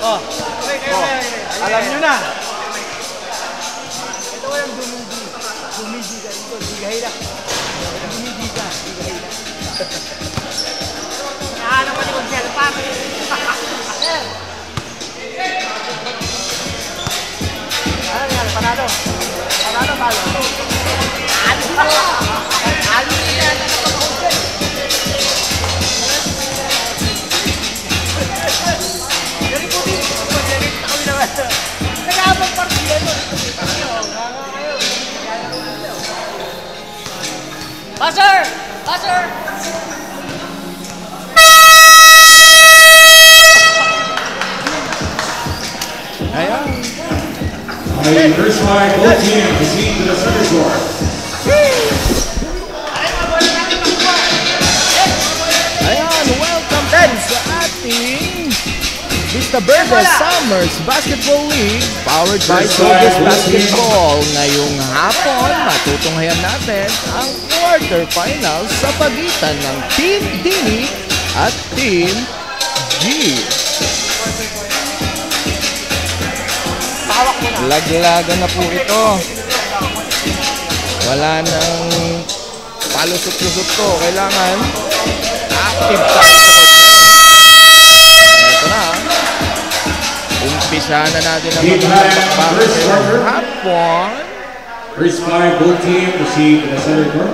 Oh. Alam nyo na. Ito ko yung dumidi. Dumidi ka dito. Digahila. Dumidi ka. Digahila. Nahanap ka ni mag-selfan. Ano yan? Panalo. Panalo, palo. Ano yan? Dari po din. Nag-aabang partida yun. Buzzer! Buzzer! Ayan. First by both teams proceed to the center court. Ayan, welcome din sa ating Vista Verde Summers Basketball League powered by Soldiers Basketball. Ngayong hapon, matutunghayan natin ang quarterfinals sa pagitan ng Team Dini at Team G. Laglagan na po ito. Wala nang palusot-lusot to. Kailangan active tayo sa court ngayon. Ito na. Umpisa na natin ang magpapakbak hapon. First by both teams proceed to the center court.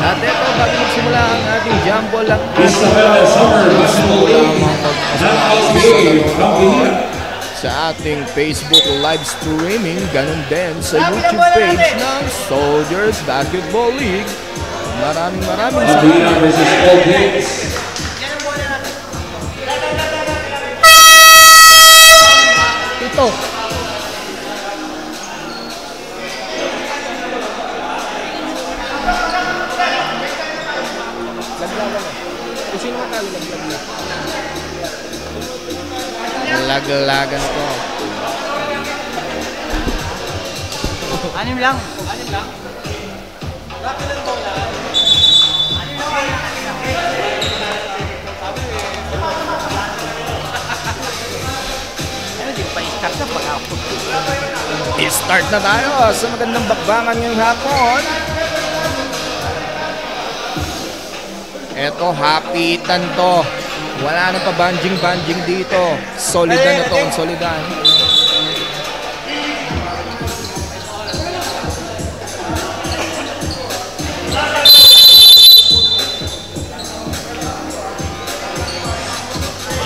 At ito, bago magsimula ang ating jump ball lang Vista Verde Summer Basketball League. sa ating Facebook live streaming, ganun din sa YouTube page ng Soldiers Basketball League. Maraming salamat. Ito. Laglagan ko. Anim lang. Anim lang. Rapid lang bola. Anim lang. Ano di pa i-start na pag-out? I-start na tayo sa magandang bakbangan ngayong hapon. Eto, hapitan to. Wala nang pa-banjing dito. Solidan na to, ang solidan.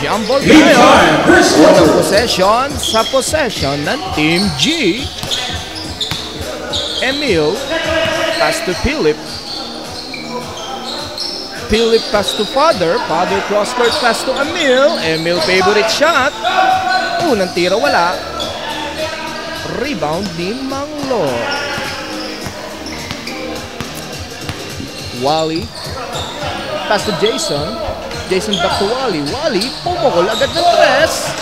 Jump ball tayo. Unang possession sa possession ng Team G. Emil pass to Philip. Philip pass to Father. Father cross-court pass to Emil. Emil favorite shot. Unang tira wala. Rebound ni Manglo. Wally pass to Jason. Jason back to Wally. Wally pumukol agad ng tres.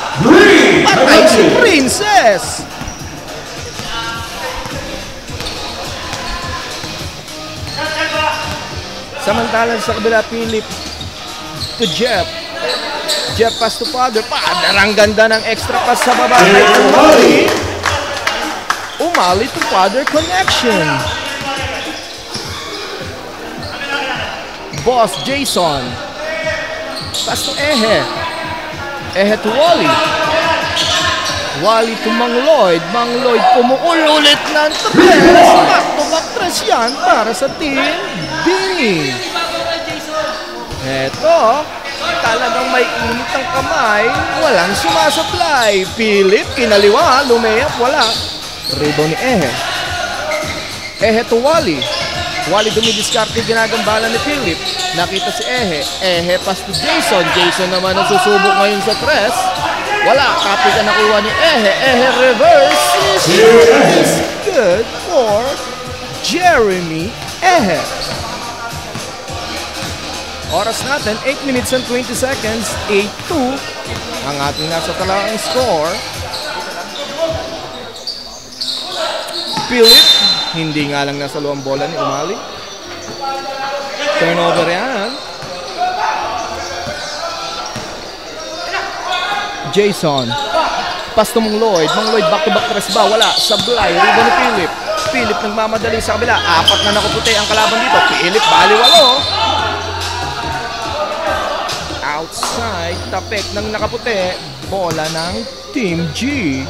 Patay si Princess. Samantalang sa kabila, Philip to Jeff. Jeff pass to Father. Ang ganda ng extra pass sa baba kay Umali. Umali to Father connection. Boss Jason. Pass to Ehe. Ehe to Wally. Wally to Mangloyd. Mangloyd pumukul ulit ng tres. Back-to-back tres yan para sa Team Dini. Eto, talagang may init ang kamay. Walang sumasablay. Philip, kinaliwa. Lumayap, wala. Rebound ni Ehe. Ehe to Wally. Wally dumidiskarte, ginagambala ni Philip. Nakita si Ehe. Ehe pass to Jason. Jason naman ang susubok ngayon sa tres. Wala. Copy ka nakuha ni Ehe. Ehe reverse. Is good for Jeremy Ehe. Oras natin, 8 minutes and 20 seconds. 8-2 ang ating nasa talaang score. Philip, hindi nga lang nasa luwang bola ni Umali. Turnover yan. Jason. Pass to Mang Lloyd. Mang Lloyd back-to-back press ba? Wala. Sablay. Rebound ni Philip. Philip nagmamadali sa kabila. 4 na nakaputi ang kalaban dito. Philip baliwalo. Outside. Tapik ng nakaputi. Bola ng Team G.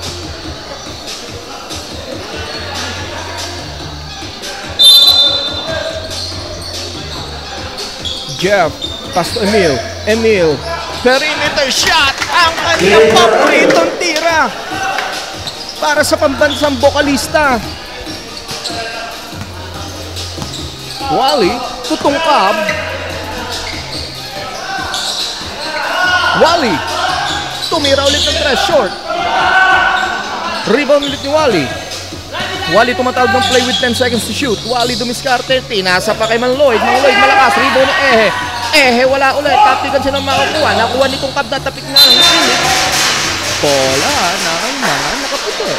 Jeff. Pass to Emil. Emil. Perimeter shot. Ang kanyang paboritong tira. Para sa pambansang bokalista. Wally. Tutungkab. Wally. Tumira ulit ng 3 short. Rebound ulit ni Wally. Wally tumatawag ng play with 10 seconds to shoot. Wally dumiskarte. Tinasa pa kay Mang Lloyd. Mang Lloyd malakas. Rebound ni Ehe. Ehe wala ulit. Tatigan siya ng makakuha. Nakuha nitong kabda. Tapik nga ng Philip. Bola ng mga nakaputi.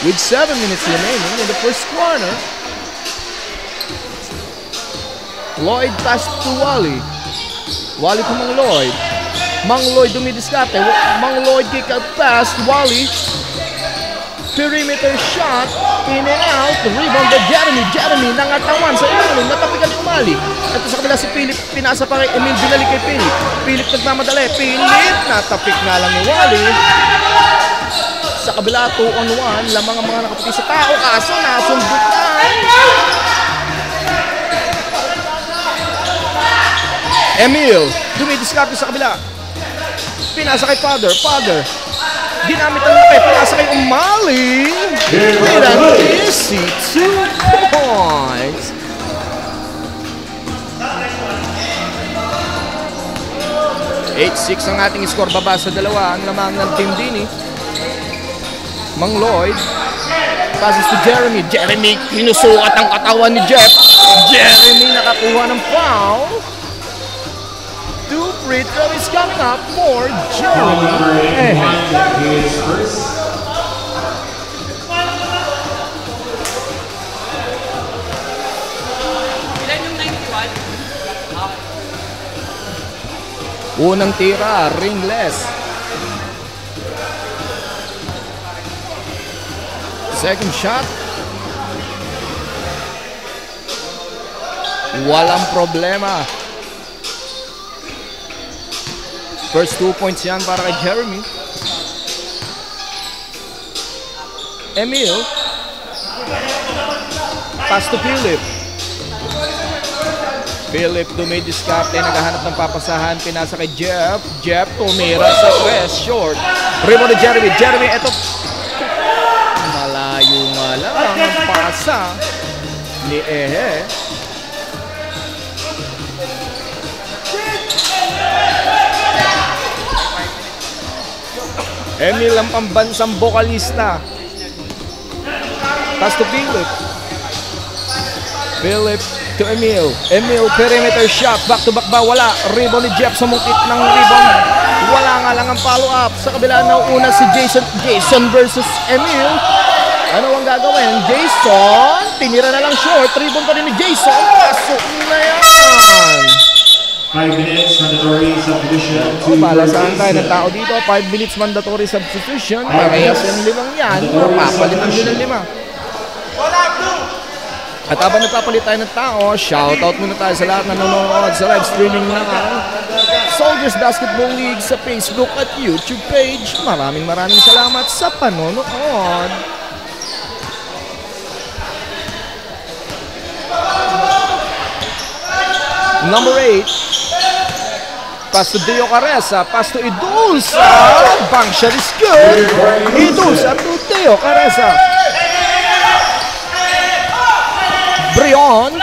With 7 minutes remaining in the first quarter. Lloyd pass to Wally. Wally to Mang Lloyd. Mang Lloyd dumidiskarte. Mang Lloyd kick out pass. Wally. Perimeter shot. In and out. Rebound by Jeremy. Jeremy nangatawan sa ilalim. Natapikan ni Umali. Ito sa kabila si Philip. Pinasa pa kay Emil. Binalik kay Philip. Philip nagmamadali. Philip. Natapik nga lang ni Wally. Sa kabila 2-on-1. Lamang ang mga nakaputi sa tao. Kaso nasundutan. Emil. Dumidiskarte sa kabila. Pinasa kay Father. Father. Ginamit ang laki. Pinasa kay Umali. With an easy 2 points. (8-6) ang ating score. Baba sa 2 ang lamang ng Team Dini. Mang Lloyd. Passes to Jeremy. Jeremy kinusukat ang katawan ni Jeff. Jeremy nakakuha ng foul. 2 free throw is coming up for Jeremy. Ilan yung 91? Unang tira, ringless. Second shot. Walang problema. First 2 points yan para kay Jeremy. Emil. Pass to Philip. Philip dumidiskarte. Naghahanap ng papasahan. Pinasa kay Jeff. Jeff tumira sa 3 short. Rebound ni Jeremy. Jeremy, eto. Malayo nga lang ang pasa ni Ehe. Emil ang pambansang bokalista. Pass to Philip. Philip to Emil. Emil, perimeter shot. Back to back ba? Wala. Rebound ni Jeff. Sumungkit ng rebound. Wala nga lang ang follow-up. Sa kabila na una si Jason. Jason versus Emil. Ano ang gagawin? Jason. Tinira na lang short. Rebound pa rin ni Jason. Pasok na yan. 5 minutes mandatory substitution. Malasahan tayo ng tao dito. 5 minutes mandatory substitution. Parehas yung 5 yan. Papalitan din ang 5. At habang nagpapalit tayo ng tao, shoutout muna tayo sa lahat na nanonood sa live streaming ng Soldiers Basketball League sa Facebook at YouTube page. Maraming salamat sa panonood. Number 8. Pass to Dio Caresa. Pass to Idulsa. Bank shot is good. Idulsa to Dio Caresa. Brion.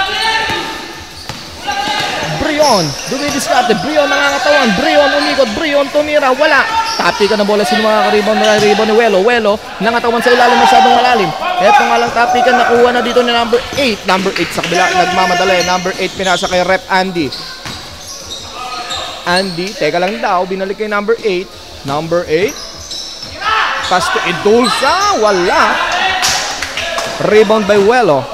Brion. Dumidiskarte. Brion nangangatawan. Brion umikot. Brion tumira. Wala. Tapi ka na bola. Sino mga karibon ni Welo. Welo. Nangatawan sa ilalim. Masyadong malalim. Eto nga lang tapi ka. Nakuha na dito ni number 8. Number 8 sa kabila. Nagmamadali. Number 8 pinasa kay Rep Andy. Andy, teka lang daw, binalik kay number 8. Number 8. Pass to Idulsa, wala. Rebound by Welo.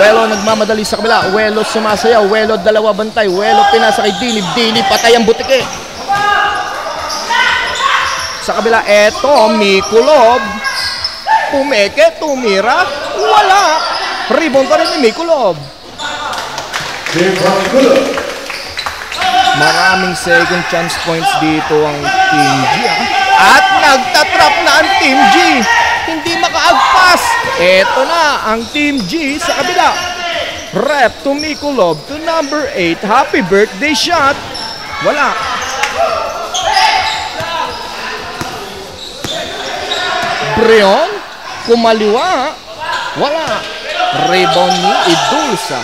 Welo nagmamadali sa kabila. Welo sumasayaw. Welo dalawa bantay. Welo pinasa kay Dilib. Dilib patay ang butike. Sa kabila, eto, Mikulov. Pumeke, tumira, wala. Rebound pa rin ni Mikulov. Maraming second chance points dito ang Team G. At nagtatrap na ang Team G. Hindi makaagpas. Eto na ang Team G sa kabila. Rep to Mikulov to number 8. Happy birthday shot. Wala. Brion, kumaliwa. Wala. Rebound ni Idulsa.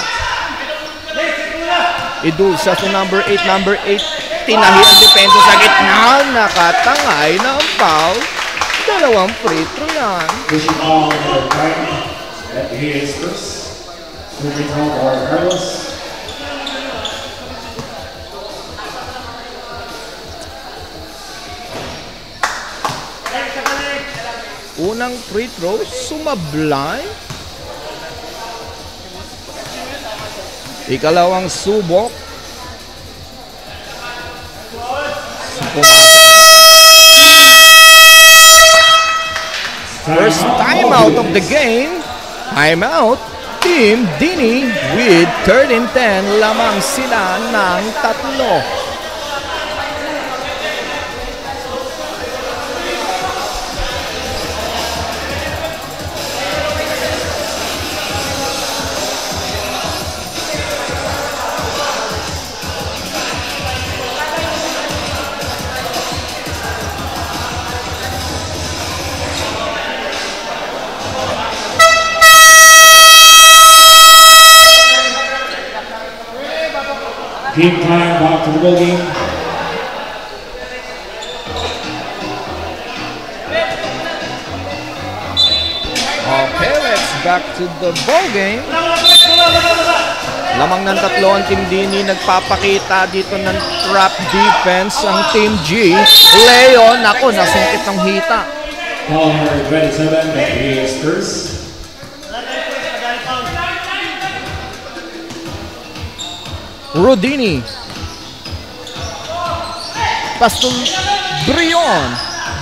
Idulsa to number 8. Number 8, tinahi ang depensa sa gitna. Nakatangay ng foul. Dalawang free throw yan. Pushing ball number 5 at his first. Moving home for Carlos. Unang free throw, sumablay. Ikalawang subok. First timeout of the game. Timeout. Team Dini with 13-10. Lamang sila ng 3. Game time, back to the ball game. Okay, let's back to the ball game. Lamang ng 3 ang Team Dini. Nagpapakita dito ng trap defense ang Team G. Leo, nako, nasungkit ng hita. Ball number 27 at his first. Rodini. Pastor Brion.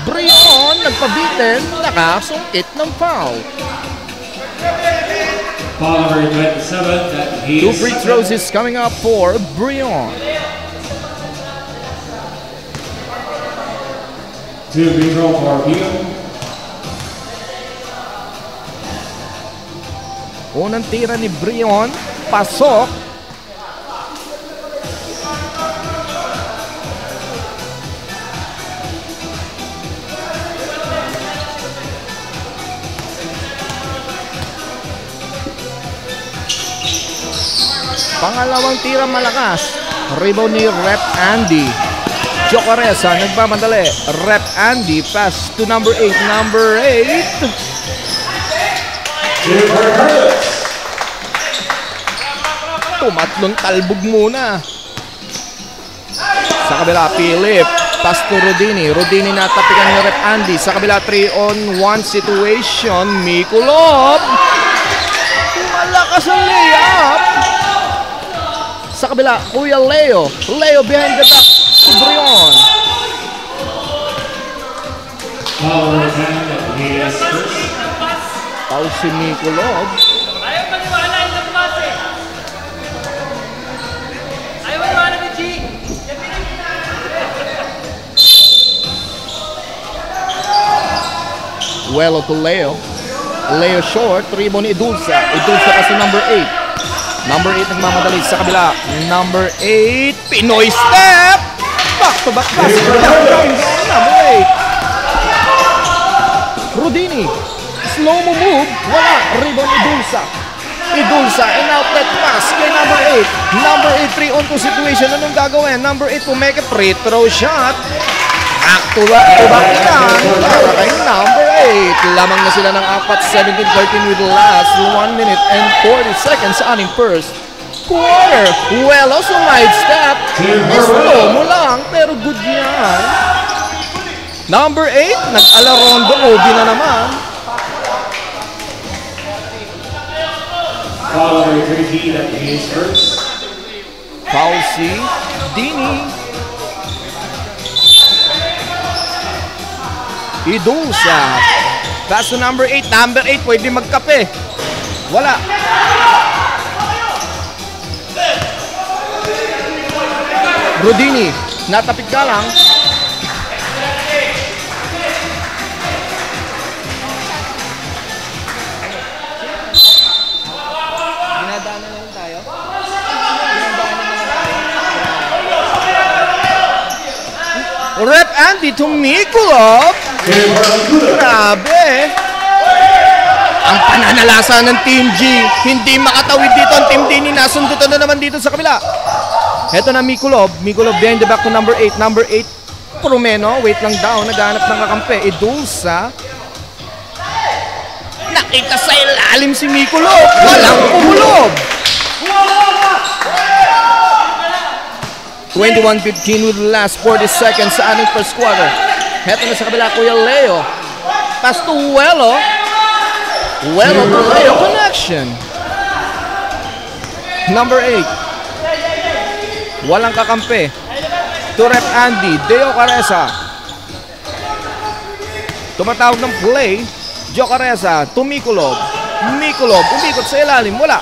Brion nagpabitin, nakasungkit ng foul. Ball number 27 at his 2 free throws is coming up for Brion. 2 free throw for Brion. Unang tira ni Brion, pasok. Pangalawang tira malakas. Rebound ni Rep Andy. Jocaresa nagmamadali. Rep Andy pass to number 8. Number 8. Tumatlong talbog muna. Sa kabila, Philip. Pass to Rodini. Rodini natapikan ni Rep Andy. Sa kabila, 3-on-1 situation. Mikulov. Malakas ang layup. Sa kabila, Kuya Leo. Leo behind the back to Brion. Foul si Mikulov. Ayaw maniwala yung nagpas eh. Ayaw maniwala ni G. Welo to Leo. Leo short. Rebound ni Idulsa. Idulsa kasi number 8. Number 8 nagmamadali sa kabila. Number 8. Pinoy step. Back to back pass. Number 8. Rodini. Slow mo move. Wala. Rebound Idulsa. Idulsa. An outlet pass kay number 8. Number 8 3-on-2 situation. Anong gagawin? Number 8 pumeke. Free throw shot. Back to back yan. Para kay number 8. Lamang na sila ng 4, 17-13 with the last 1 minute and 40 seconds sa aning first quarter. Well, also side step. Slow mo lang, pero good yan. Number 8, nag-alarondo. OB na naman. Foul number 13 at his first. Foul si Dini. Idusa. Pass to number 8. Number 8 pwede magkape. Wala. Rodini, natapit ka lang. Dinadaanan na lang tayo. Rep Andy Tumikulov. Grabe. Ang pananalasa ng Team G. Hindi makatawid dito ang Team D. Nasundutan na naman dito sa kabila. Heto na Mikulov. Mikulov behind the back to number 8. Number 8, Promeno. Wait lang daw. Naghanap ng kakampi. Edulsa. Nakita sa ilalim si Mikulov. Walang kumulob. 21-15 with the last 40 seconds sa ating first quarter. Heto na sa kabila, Kuya Leo. Pass to Welo. Welo to Leo connection. Number 8. Walang kakampi. To Rep Andy. Deo Careza. Tumatawag ng play. Joe Careza. To Mikulov. Mikulov. Umikot sa ilalim. Wala.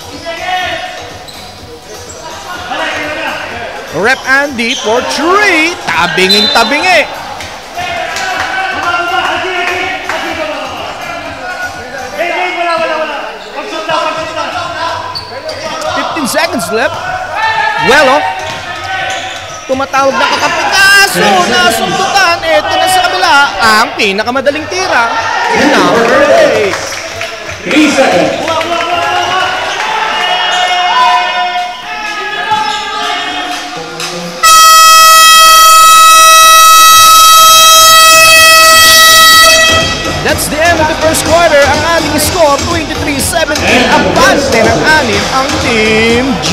Rep Andy for 3. Tabingin-tabingi. 15 seconds left. Welo. Tumatawag na kakapikaso. Nasundutan. Ito na sa kabila. Ang pinakamadaling tira. Number 8. 3 seconds. That's the end of the first quarter. Ang ating score, 23-17. Abante ng 6 ang Team G.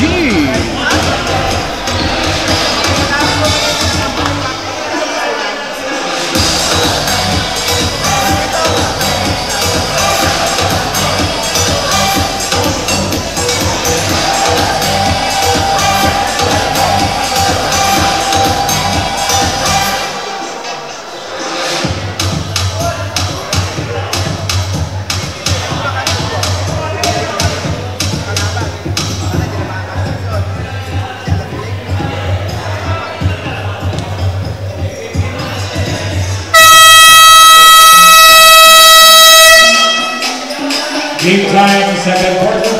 Game time, second quarter.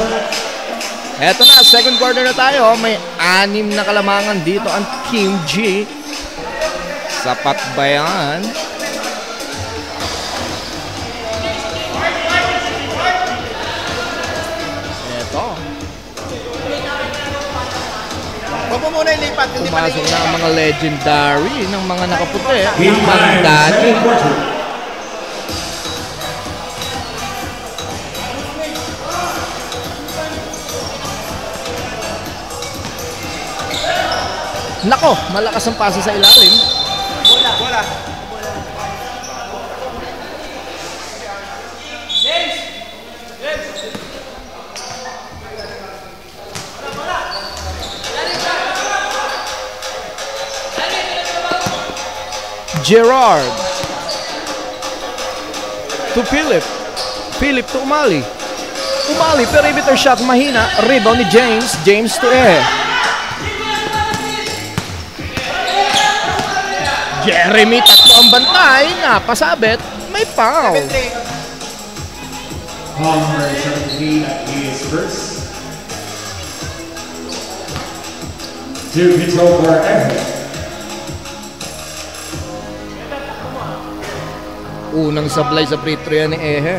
Eto na, second quarter na tayo. May 6 na kalamangan dito ang Team G. Sapat ba yan? Eto. Huwag mo muna ilipat. Hindi pa Pumasok na ang mga legendary ng mga nakaputi. Game time, Mandani. second quarter. Nako, malakas ang pasa sa ilalim. Bola. Gerard. To Philip. Philip to Umali. Umali, perimeter shot, mahina. Rebound ni James. James to Jeremy, tatlo ang bantay. Napasabit. May foul. Number 17 at his first. To control for Ehe. Unang sablay sa free throw yan ni Ehe.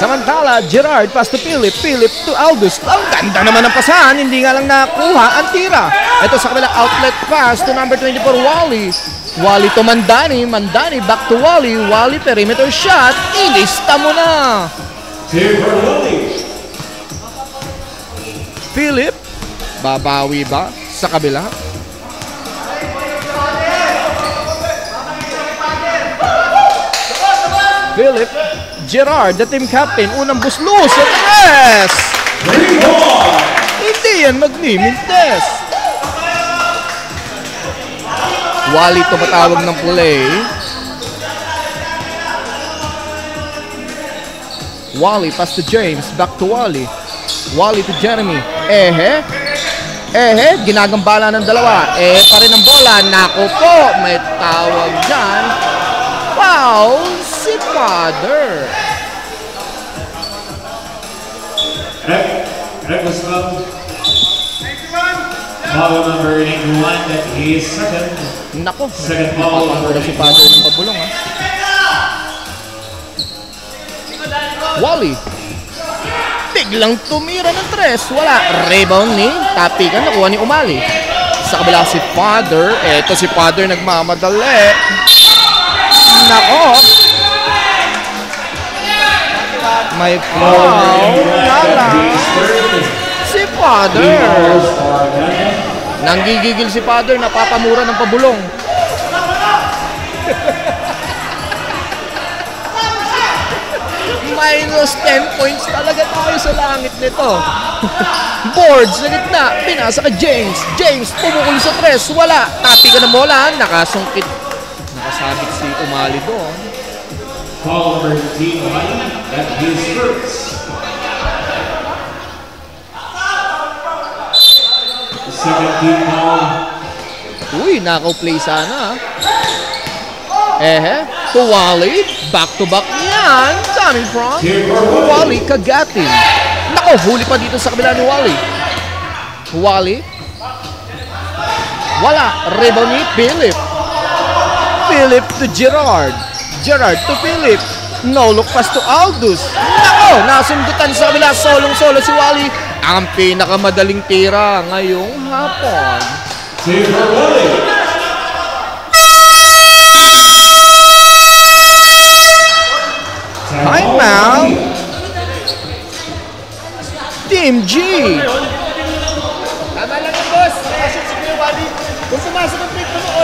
Samantala, Gerard pass to Philip. Philip to Aldous. Ang ganda naman ng pasahan. Hindi nga lang nakuha ang tira. Ito sa kabila, outlet pass to number 24, Wally. Wally to Mandani. Mandani back to Wally. Wally perimeter shot. Ilista mo na. Two for Wally. Philip. Babawi ba sa kabila? Philip Gerard, the team captain, unang buslo sa tres. Hindi yan magmimintes. Wally tumatawag ng play. Wally pass to James, back to Wally. Wally to Jeremy. Ginagambala ng dalawa. Pa rin ang bola. Nako po, may tawag dyan. Foul si Father. That was foul number 81, that is second. Nako, Second foul. napapamura si Father ng pabulong ha. Wally. Biglang tumira ng tres. Wala. Rebound ni Tapikan. Nakuha ni Umali. Sa kabila si Father. Eto si Father nagmamadali. Nako. May foul. Lala. Si Father. Nanggigigil si Father. Napapamura ng pabulong. Minus 10 points talaga tayo sa langit nito. Board sa gitna. Pinasa ka James. James pumukul sa tres. Wala. Tapi ka ng bola. Nakasungkit. Nakasabit si Umali doon. Foul number 18, that is first. Second team foul. Uy, nakaw-play sana. To Wally. Back-to-back yan. Coming from Wally Kagatin. Nako, huli pa dito sa kabila ni Wally. Wally. Wala. Rebound ni Philip. Philip to Gerard. Gerard to Philip. No look pass to Aldous. Nako, nasundutan sa kabila. Solong-solo si Wally. Ang pinakamadaling tira ngayong hapon. Save for Wally. Timeout. Team G. Tama lang ang boss. Nakasyon si Kuya Wally. Kung pumasok ang break mo.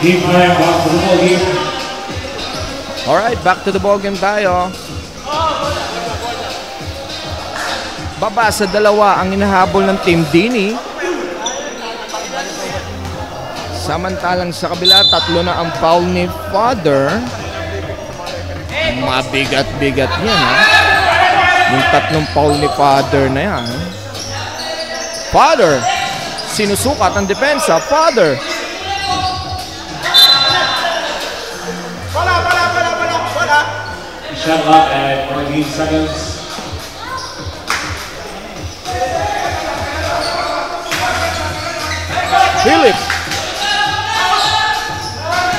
Team 5, back to the ball game. Alright, back to the ballgame tayo. Baba sa dalawa ang inahabol ng Team Dini. Samantalang sa kabila, tatlo na ang foul ni Father. Mabigat-bigat yan ha. Yung tatlong foul ni Father na yan. Father. Sinusukat ang depensa. Father. Shot clock at 14 seconds. Philip.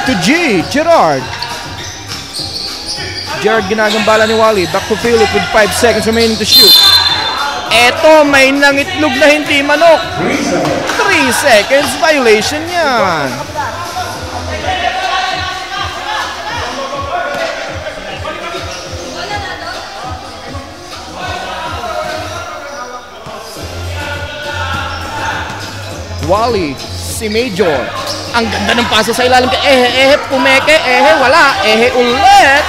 To G. Gerard. Gerard ginagambala ni Wally. Back to Philip with 5 seconds remaining to shoot. Eto, may nangitlog na hindi manok. 3 seconds. Violation yan. Wally, si Major. Ang ganda ng paso sa ilalim kay pumeke, wala, ulit.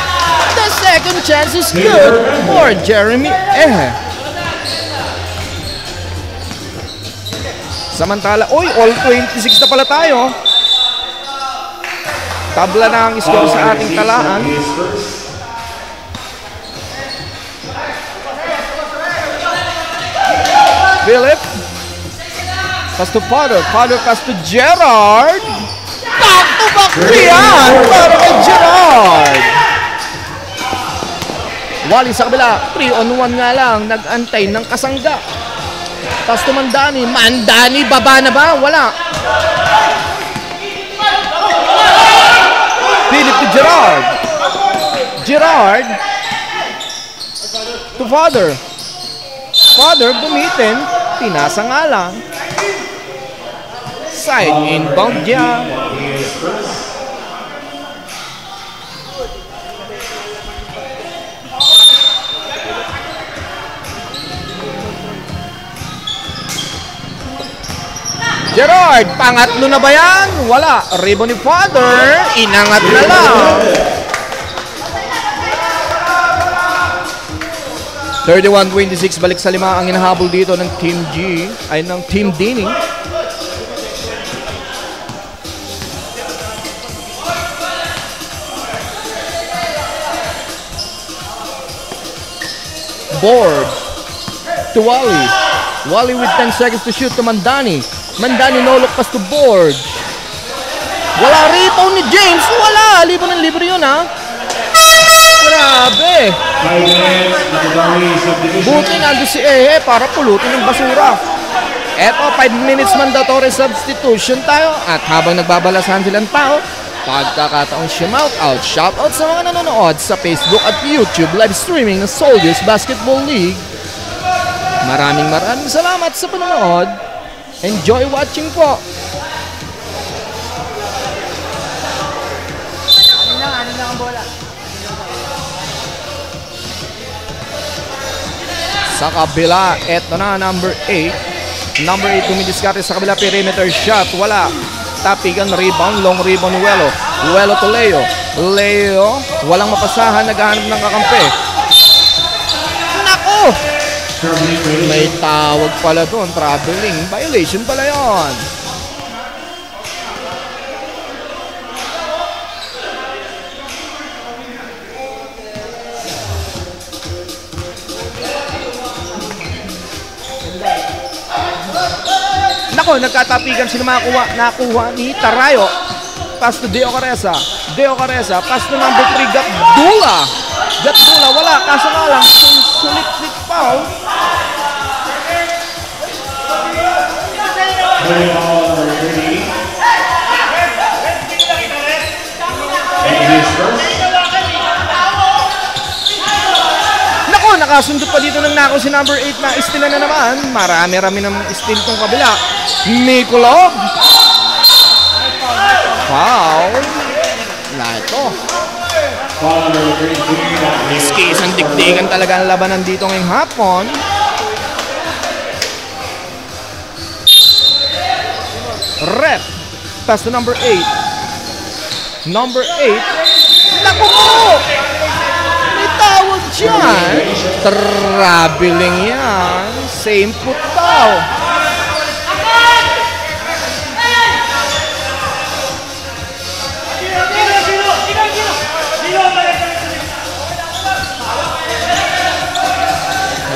The second chance is good for Jeremy Samantala, all 26 na pala tayo. Tabla na ang score sa ating talaan. Philip. Pass to Father. Father pass to Gerard. Back-to-back yan para kay Gerard. Wally sa kabila. 3-on-1 nga lang. Nag-antay ng kasangga. Pass to Mandani. Mandani, baba na ba? Wala. Philip to Gerard. Gerard to Father. Father gumitin. Pinasa nga lang. Side inbound niya. Gerard, pangatlo na ba yan? Wala. Rebound ni Father. Inangat na lang. 31-26, balik sa 5 ang hinahabol dito ng Team G, ay ng Team Dini. Board to Wally. Wally with 10 seconds to shoot to Mandani. Mandani no look pass to Board. Wala rebound ni James. Wala. Libo ng libre yun, ha? Grabe. Buti nandun si Ehe para pulutin ng basura. Eto, 5 minutes mandatory substitution tayo. At habang nagbabalasan silang tao, pagkakataong shoutout sa mga nanonood sa Facebook at YouTube live streaming ng Soldiers Basketball League. Maraming salamat sa panonood. Enjoy watching po. Ano lang ang bola? Sa kabila, eto na, number 8. Number 8 dumidiskarte sa kabila, perimeter shot. Wala. Tapigan, rebound, long rebound, Welo. Welo to Leo. Leo, walang mapasahan, naghahanap ng kakampi. Nako! May tawag pala doon, traveling. Violation pala yon. Nako, nagkatapigan sila nakuha ni Tarayo. Pass to Deo Careza. Deo Careza, pass to number 3, Gatdula. Gatdula, wala. Kaso nga lang, sulit-lit foul. Nako, nakasundot pa dito ng nako si number 8 na istila na naman. Marami-rami ng istil tong kabila. Nikolov. Foul. Na ito. Isang digdigan talaga ang labanan dito ngayong hapon. Rep. Pass to number 8. Number 8. Naku mo! May tawag dyan. Traveling yan. Same foot daw.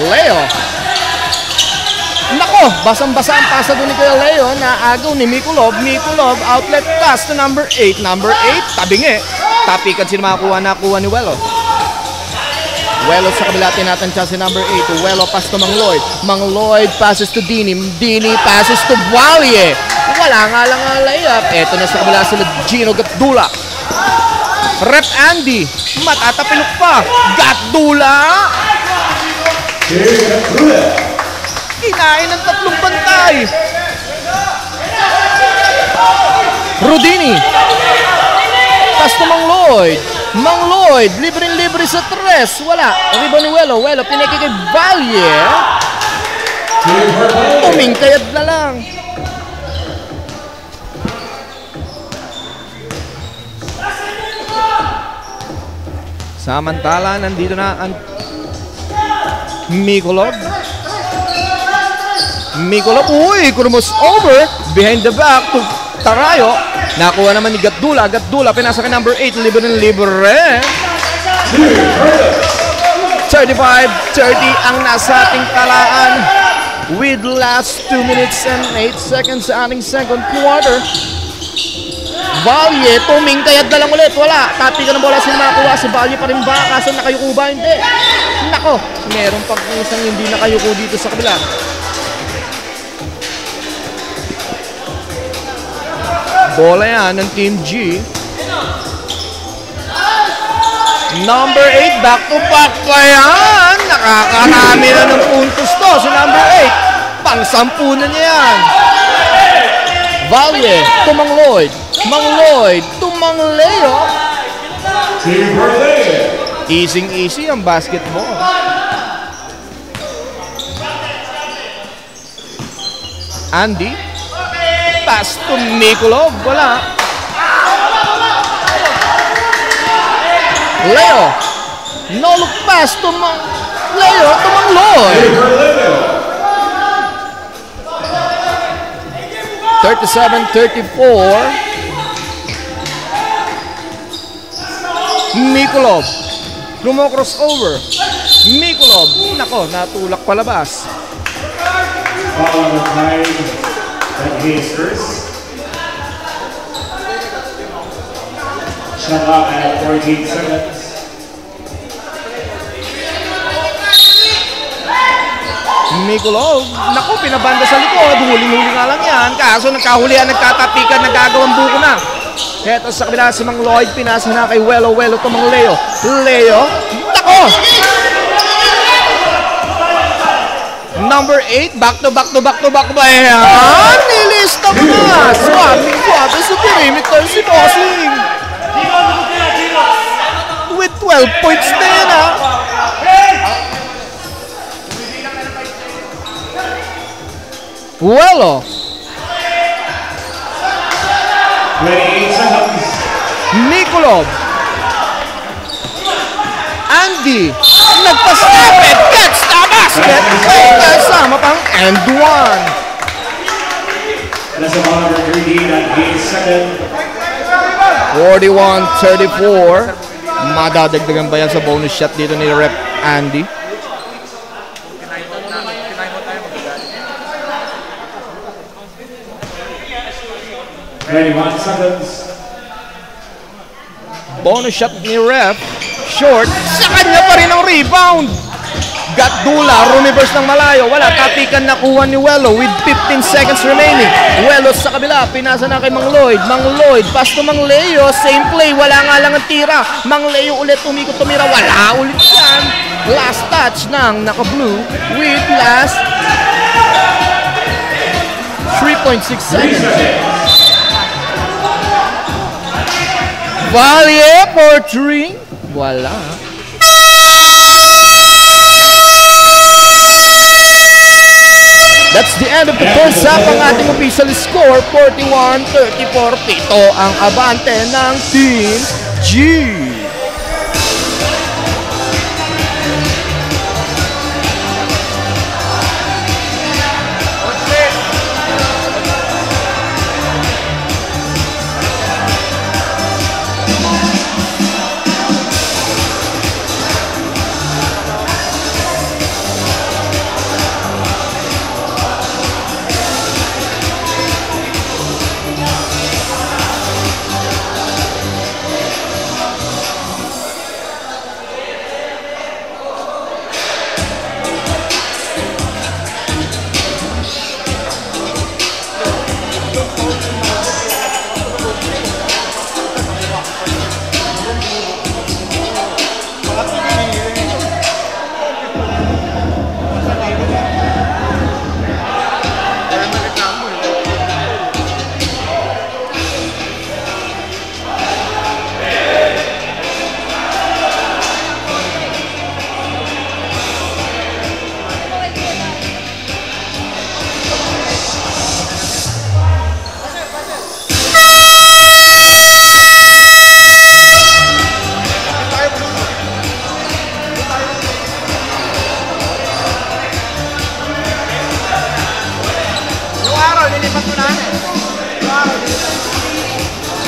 Leo. Nako, basang-basa ang pasa doon ni Kuya Leo na agaw ni Mikulov. Mikulov, outlet pass to number 8. Number 8, tabingi. Tapikan sila nakuha ni Welo. Welo sa kabila, tinatansya si number 8. Welo pass to Mang Lloyd. Mang Lloyd passes to Dini. Dini passes to Vallie. Wala nga lang ang layup. Eto na sa kabila sila Gino Gatdula. Rep Andy. Matatapilok pa. Gatdula. Kinain ng 3 bantay. Rudini. Pass to Mang Lloyd. Mang Lloyd, libre-libre sa 3. Wala. Rebound ni Welo. Welo, pinaki kay Vallie. Umingkayad na lang. Samantala, nandito na ang Mikulov. Mikulov, uy, kurmos over. Behind the back to Tarayo. Nakuha naman ni Gatdula. Gatdula, pinasa kay number 8. Libre. 35-30 ang nasa ating talaan. With last 2 minutes and 8 seconds sa ating second quarter. Vallie, tumingkayad na lang ulit. Wala. Tapi ka ng bola sila makakuha. Si Vallie pa rin ba? Kaso nakayuko ba? Hindi. Nako, meron pag isang hindi nakayuko dito sa kabila. Bola yan ng Team G. Number 8, back to back pa yan. Nakakarami na ng puntos to. Si number 8, pang-10 na niya yan. Vallie, to Mang Lloyd. Mang Lloyd, to Mang Leo. Easy ang basketball. Andy. pass to Mikulov. Wala. Leo. No look pass to Leo to Mangloy. 37-34. Mikulov. Crossover. Mikulov. Nako, natulak palabas. Foul on the time that Hayes first. Shot clock at 14 seconds. Mikulov. Nako, pinabanda sa likod. Huling-huli nga lang yan. Kaso nagkahulihan, nagtatapikan, nagagawang buko na. Heto sa kabila si Mang Lloyd. Pinasa na kay Welo to Mang Leo. Leo. Nako! Number 8. Back to back. Ayan! Nilista mo na. Swabe sa perimeter si Bossing. With 12 points na yan, ha? Welo. 28 seconds. Mikulov. Andy. Nagpa-step. Gets the basket. Kasama pang and one. That's a ball number 3 at 8 seconds. 41-34. Madadagdagan ba yan sa bonus shot dito ni Rep Andy? Bonus shot ni Rep. Short. Sa kanya pa rin ang rebound. Gatdula. Reverse ng malayo. Wala. Tapikan nakuha ni Welo with 15 seconds remaining. Welo sa kabila. Pinasa na kay Mang Lloyd. Mang Lloyd. Pass to Mang Leo. Same play. Wala nga lang ang tira. Mang Leo ulit umikot tumira. Wala ulit yan. Last touch ng naka-blue with last 3.6 seconds. Valye for 3. Wala. That's the end of the first half. Ang ating official score, 41-34. Pito ang abante ng Team G.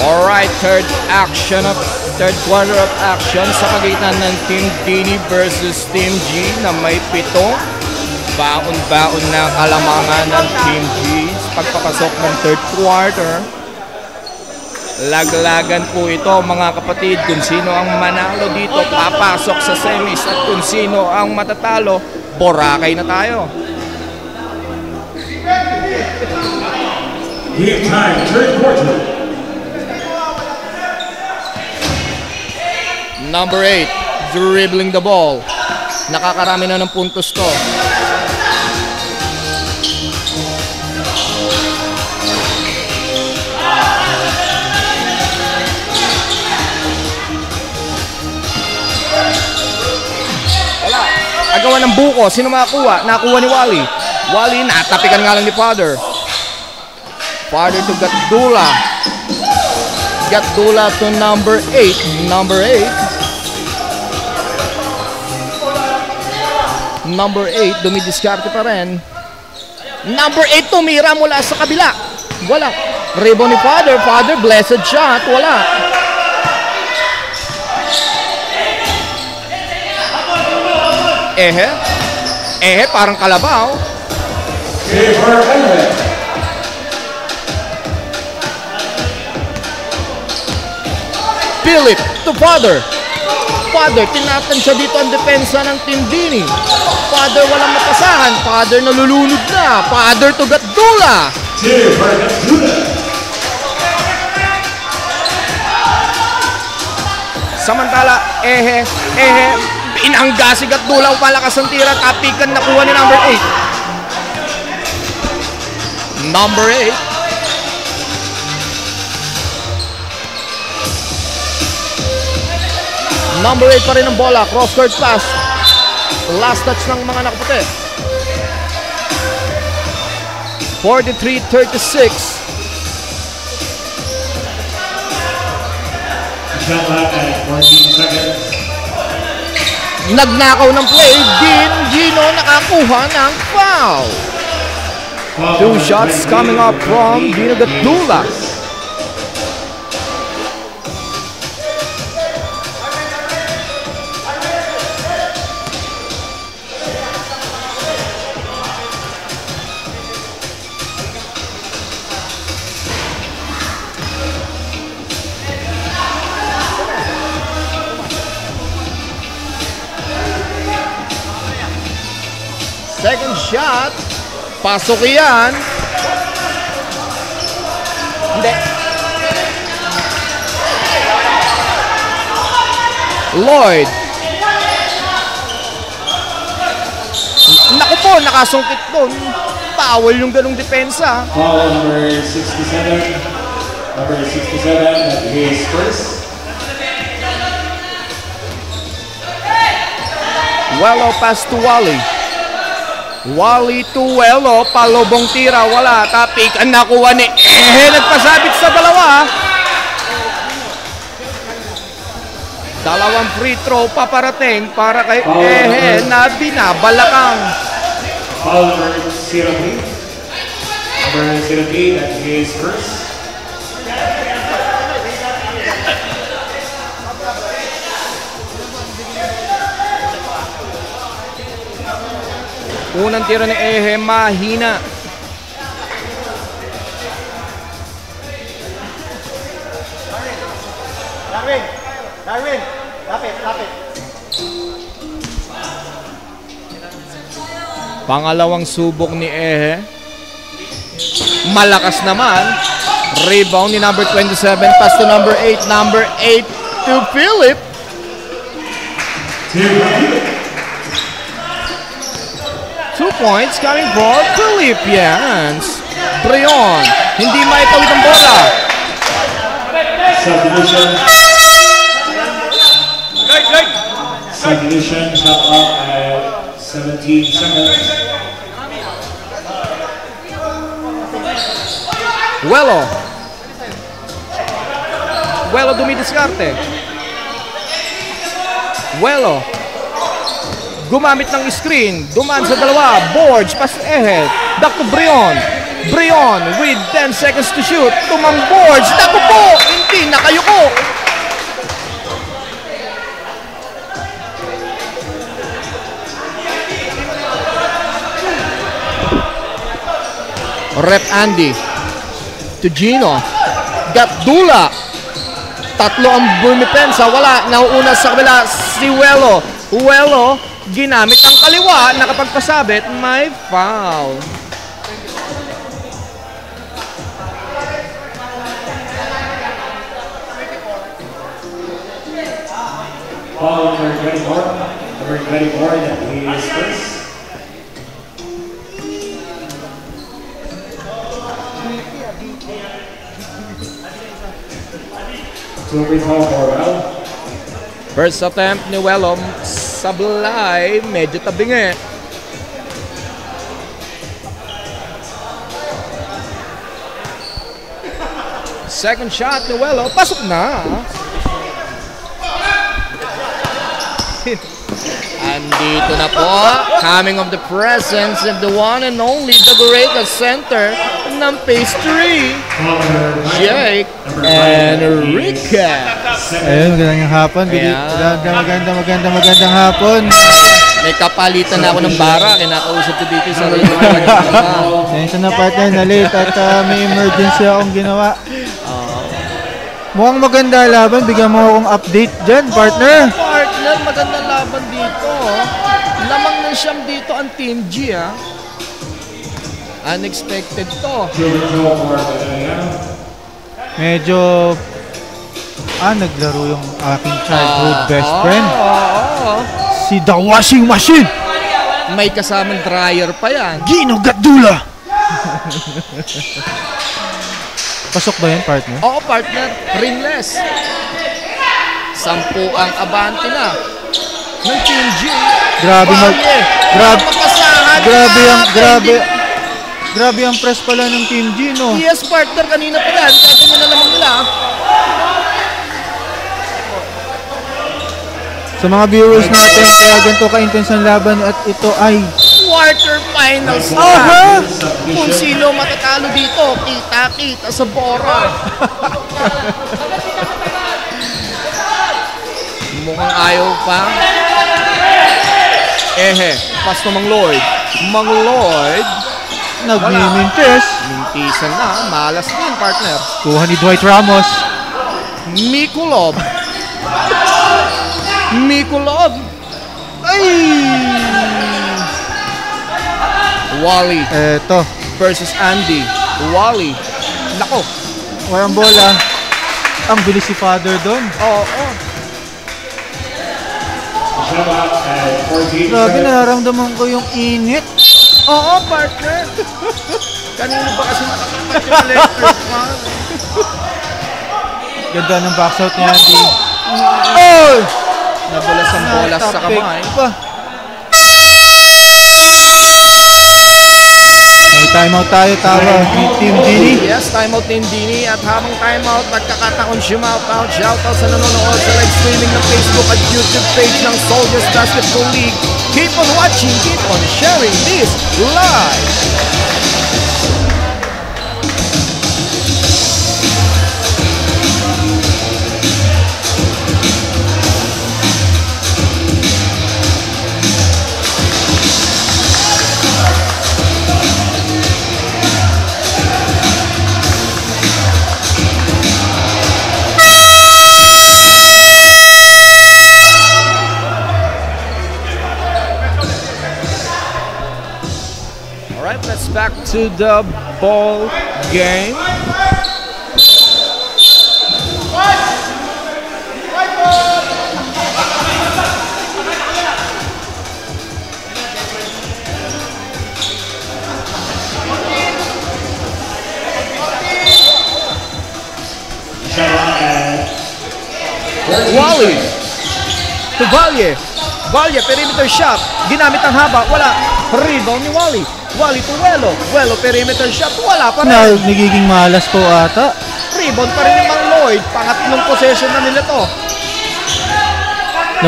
Alright, third quarter of action sa pagitan ng Team Dini versus Team G na may 7 baon-baon na kalamangan ng Team G pagpapasok ng third quarter. Laglagan po ito mga kapatid, kung sino ang manalo dito papasok sa semis at kung sino ang matatalo, Boracay na tayo. Game time, third quarter. Number 8, dribbling the ball. Nakakarami na ng puntos to. Wala. Agawan ng buko. Sino makakuha? Nakuha ni Wally. Wally, natapikan nga lang ni Father. Father to Gatdula. Gatdula to number 8. Number 8, dumidiskarte pa rin. Number 8, tumira mula sa kabila. Wala. Rebound ni Father. Father, blessed shot. Wala. Ehe, parang kalabaw. Philip to Father. Father, tinatansya dito ang depensa ng Team Dini. Father, walang mapasahan. Father, nalulunod na. Father to Gatdula. Samantala, inangga si Gatdula. Malakas ang tira. Tapikan nakuha ni number 8. Number 8. Number 8 pa rin ang bola. Cross-court pass. Last touch ng mga nakaputi. 43-36. Shot clock at 14 seconds. Nagnakaw ng play. Gino nakakuha ng foul. 2 shots coming up from Gino Gatdula. Second shot. Pasok yan. Hindi. Lloyd. Naku po, nakasungkit doon. Foul yung ganong depensa. Foul number 67. Number 67, that is first. Wello pass to Wally. Wally to Wello, palobong tira, wala. Tapik ang nakuha ni nagpasabit sa dalawa. Dalawang free throw paparating para kay na binabalakang. Foul number 03. Number 03, that is first. Unang tira ni mahina. Darwin, lapit. Pangalawang subok ni Malakas naman. Rebound ni number 27. Pass to number 8. Number 8 to Philip. 2 points coming from Philippines. Brion, hindi maitawid ang bola. Subdivision, shot clock at 17 seconds. Wello dumidiskarte. Gumamit ng screen. Dumaan sa dalawa. Boards. Pass ahead. Back to Brion. Brion with 10 seconds to shoot. Tumang boards. Naku po! Hindi nakayuko. Rep Andy. To Gino. Gatdula. Tatlo ang bumipensa. Wala. Nauuna sa kabila si Wello. Ginamit ang kaliwa, nakapagpasabit, may foul. Foul number 24. Number 24, that is first. So we foul for Well. First attempt ni Wello. Sablay, medyo tabingi. Second shot, Noelo. Pasok na. Andito na po, coming of the presence of the one and only, the great center ng pastry, Jake Enriquez. Ayun, magandang hapon. Magandang hapon. May kapalitan na ako ng bara, kinakausap ko dito sa radio. Sensya na partner na late at may emergency akong ginawa. Mukhang maganda laban, bigyan mo akong update dyan, partner. Partner, magandang laban dito. Lamang ng siyam dito ang Team G, ha? Unexpected to. Medyo naglaro yung aking childhood best friend. Si The Washing Machine. May kasamang dryer pa yan. Gino Gatdula. Pasok ba yan, partner? Oo, partner. Ringless. 10 ang abante na ng Team G. Grabe Grabe ang press pala ng Team G, no? Yes, partner. Kanina pa yan. Kaya na naman nila. Sa mga viewers natin, kaya ganito ka-intense ang laban at ito ay quarterfinals na. Kung sino matatalo dito, kita-kita sa Bora. Mukhang ayaw pa. Pass na Mang Lloyd. Mang Lloyd. Nagmimintes. Mintisan na. Malas din, partner. Kuha ni Dwight Ramos. Mikulov. Ay! Wally. Eto. Versus Andy. Wally. Nako. Walang bola. Ang bilis si Father doon. Oo. Grabe, nararamdaman ko yung init. Oo, partner. Kanino ba kasi nakakapat yung electric fan? Ganda ng box out ni Andy. Oh! Nabulas ang bolas sa kamay. May timeout tayo, tawa ni Team Dini. Yes, timeout Team Dini. At habang timeout, nagkakataon shoutout sa nanonood sa live streaming ng Facebook at YouTube page ng Soldiers Basketball League. Keep on watching, keep on sharing this live. Let's back to the ball game. Wally to Valye, perimeter shot. Ginamit ang haba, wala. Rebound ni Wally. Wally to Welo, perimeter shot, wala pa rin. Nagiging malas po ata. Rebound pa rin ni Mang Lloyd. Pangatlong possession na nila to.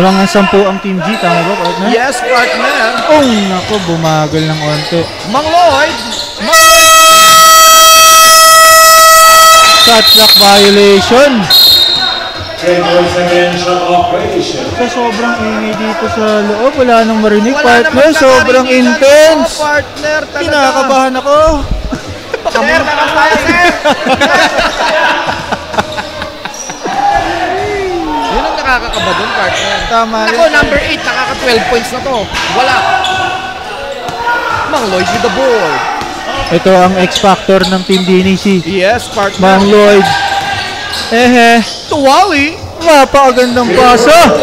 Lamang ang 10 ang Team G, tama ba, partner? Yes, partner. Nako, bumagal ng onte. Mang Lloyd. Shot clock violation. Sa sobrang ingay dito sa loob, wala nang marinig, partner. Sobrang intense. Partner, talaga. Kinakabahan ako. Sir, nakakaya, sir. Yun ang nakakakaba doon, partner. Tama rin. Ako, number 8, nakaka-12 points na to. Wala. Mang Lloyd with the board. Ito ang X-Factor ng Team DNC. Yes, partner. Mang Lloyd. To Wally. Napakagandang pasa.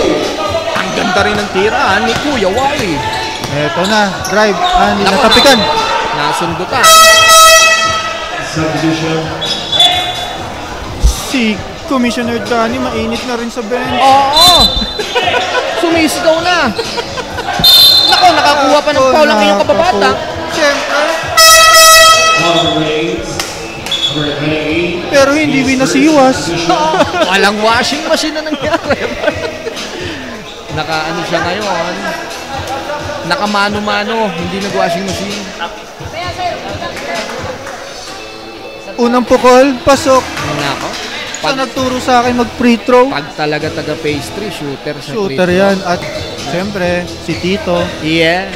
Ang ganda rin ng tira ni Kuya Wally. Ito na, drive. Natapikan. Nasundutan. Si Commissioner Danny, mainit na rin sa bench. Oo. Sumisigaw na. Nako, nakakuha pa ng foul ang iyong kababata. Siyempre. Number 28. Pero hindi winasiwas. Walang washing machine na nangyari. Naka ano siya ngayon. Nakamano-mano, hindi nag-washing machine. Unang pukol, pasok. Nako. Sa nagturo sa akin mag-free throw. Pag talaga taga pastry, shooter sa Shooter yan. At siyempre, si Tito. Yes.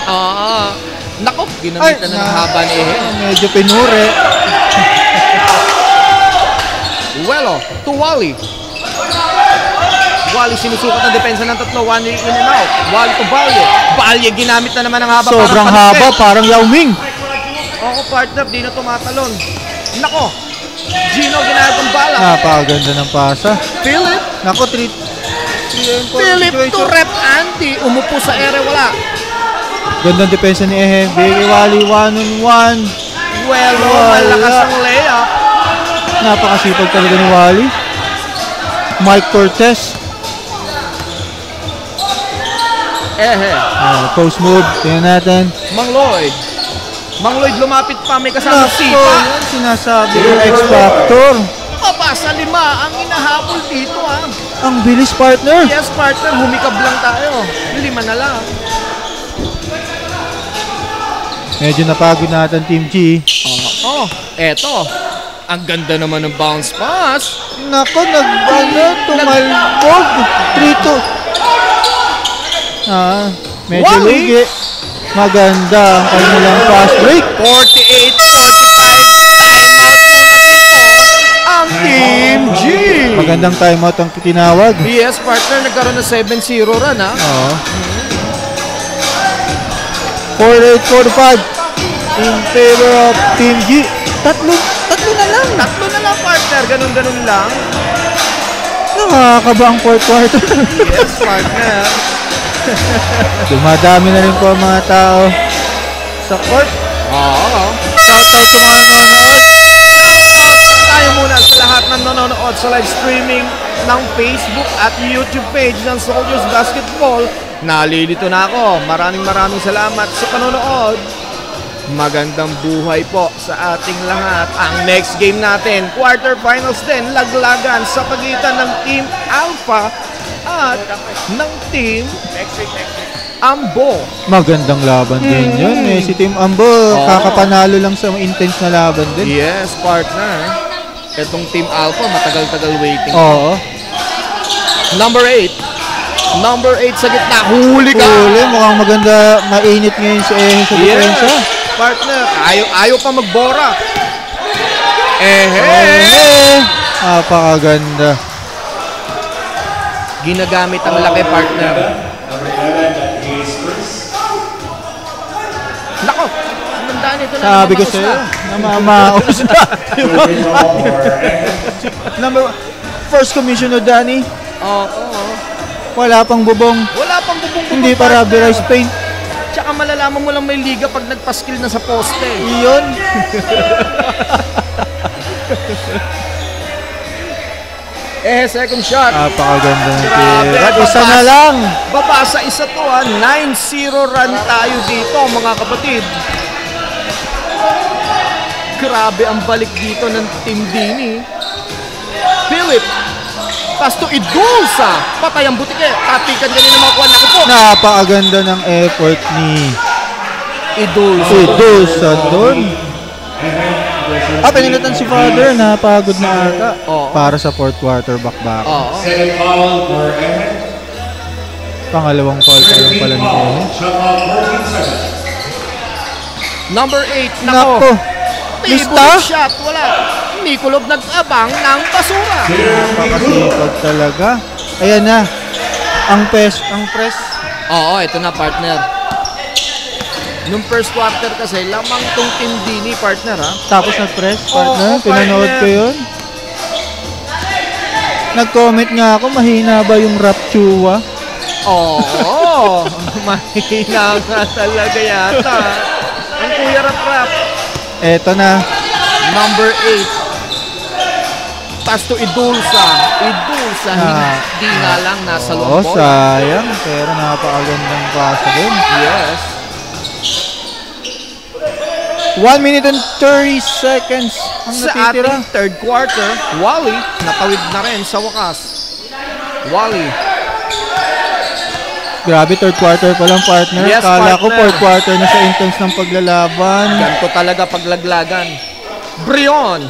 Oo. Nako, ginamitan na ng haba ni Ehe. Medyo pinure. Welo to Wally. Wally sinusukat ng depensa ng tatlo. One in and out. Wally to Balye. Balye ginamit na naman ng haba. Sobrang parang haba, parang Yao Ming. Oo, partner, di na tumatalon. Nako, Gino ginamit ang bala. Napakaganda ng pasa. Philip. Nako, 3 Philip to rep Andy. Umupo sa ere, wala. Gandang depensa ni Ehe. Biggie Wally, 1-on-1. Welo, malakas ang layup. Napakasipag talaga ni Wally. Mike Cortez. Ehe. Post move. Tingnan natin. Mang Lloyd. Mang Lloyd lumapit pa, may kasama Nako, sipa. yan sinasabi ng X-Factor. Aba, sa 5 ang inahabol dito Ang bilis, partner. Yes, partner, humikab lang tayo. 5 na lang. Medyo napagod natin, Team G. Eto. Ang ganda naman ng bounce pass. Nako, tumalbog. 3-2. Medyo Wally. lugi. Maganda ang kanilang fast break. 48-45. Timeout muna dito. Ang Team G. Magandang timeout ang tinawag. Yes, partner, nagkaroon ng 7-0 run Oo. 48-45 in favor of Team G. Tatlo na lang. Tatlo na lang, partner. Ganun-ganun lang. Nakakaba ang fourth quarter. Yes, partner. Dumadami na rin po ang mga tao sa court. Oo. Shoutout sa mga nanonood. Tayo muna sa lahat ng nanonood sa live streaming ng Facebook at YouTube page ng Soldiers Basketball. Nalilito na ako. Maraming salamat sa panonood. Magandang buhay po sa ating lahat. Ang next game natin, quarterfinals din, laglagan sa pagitan ng Team Alpha at ng Team Ambo. Magandang laban din yun. Si Team Ambo, kakapanalo lang sa intense na laban din. Yes, partner. Itong Team Alpha, matagal-tagal waiting. Oo. Number 8 sa gitna. Huli ka! Huli, mukhang maganda, mainit ngayon si Ehe sa depensa. Partner, ayaw pa magbora. Napakaganda. Ginagamit ang laki, partner. Number 11, Hayes first. Nako, sumandaan ito na. Sabi ko sa'yo, namamaos na. First commissioner, Danny. Oo. Wala pang bubong. Wala pang bubong. Hindi pa rubberized paint. Tsaka malalaman mo lang may liga pag nagpaskil na sa poste. Iyon. Second shot. Napakaganda ng Grabe, tira. Isa na lang. Baba sa isa to 9-0 run tayo dito, mga kapatid. Grabe ang balik dito ng Team Dini. Philip. Pass to Idulsa. Patay ang butike. Tapikan ganyan ng mga kuwan. Ako po. Napakaganda ng effort ni Idulsa. doon. Pinilitan si Father. Napagod na ata. Oo. Para sa fourth quarter back. Oo. Second foul for Ehe. Pangalawang foul pa lang pala ni Ehe. Shot clock 14 seconds. Number 8. Nako. Tibol shot. Wala. Nikolov nag-abang ng basura. Napakasipag talaga. Ayan na. Ang press. Oo, ito na, partner. Nung first quarter kasi, lamang tong Team Dini, partner, ha? Tapos nag-press, partner. Oo, Pinanood partner. ko yun. Nag-comment nga ako, mahina ba yung rap chua? Oo, mahina nga talaga yata. Ang Kuya Rap. Eto na. Number 8. Pass to Idulsa. Hindi nga lang nasa Oo, long ball. sayang. Pero napakagandang pasa din. Yes. 1 minute and 30 seconds ang Sa natitira. ating third quarter, Wally, natawid na rin sa wakas. Wally, Grabe, third quarter pa lang, partner. Yes, Kala ko partner. fourth quarter na sa intense ng paglalaban. ganito talaga paglaglagan. Brion,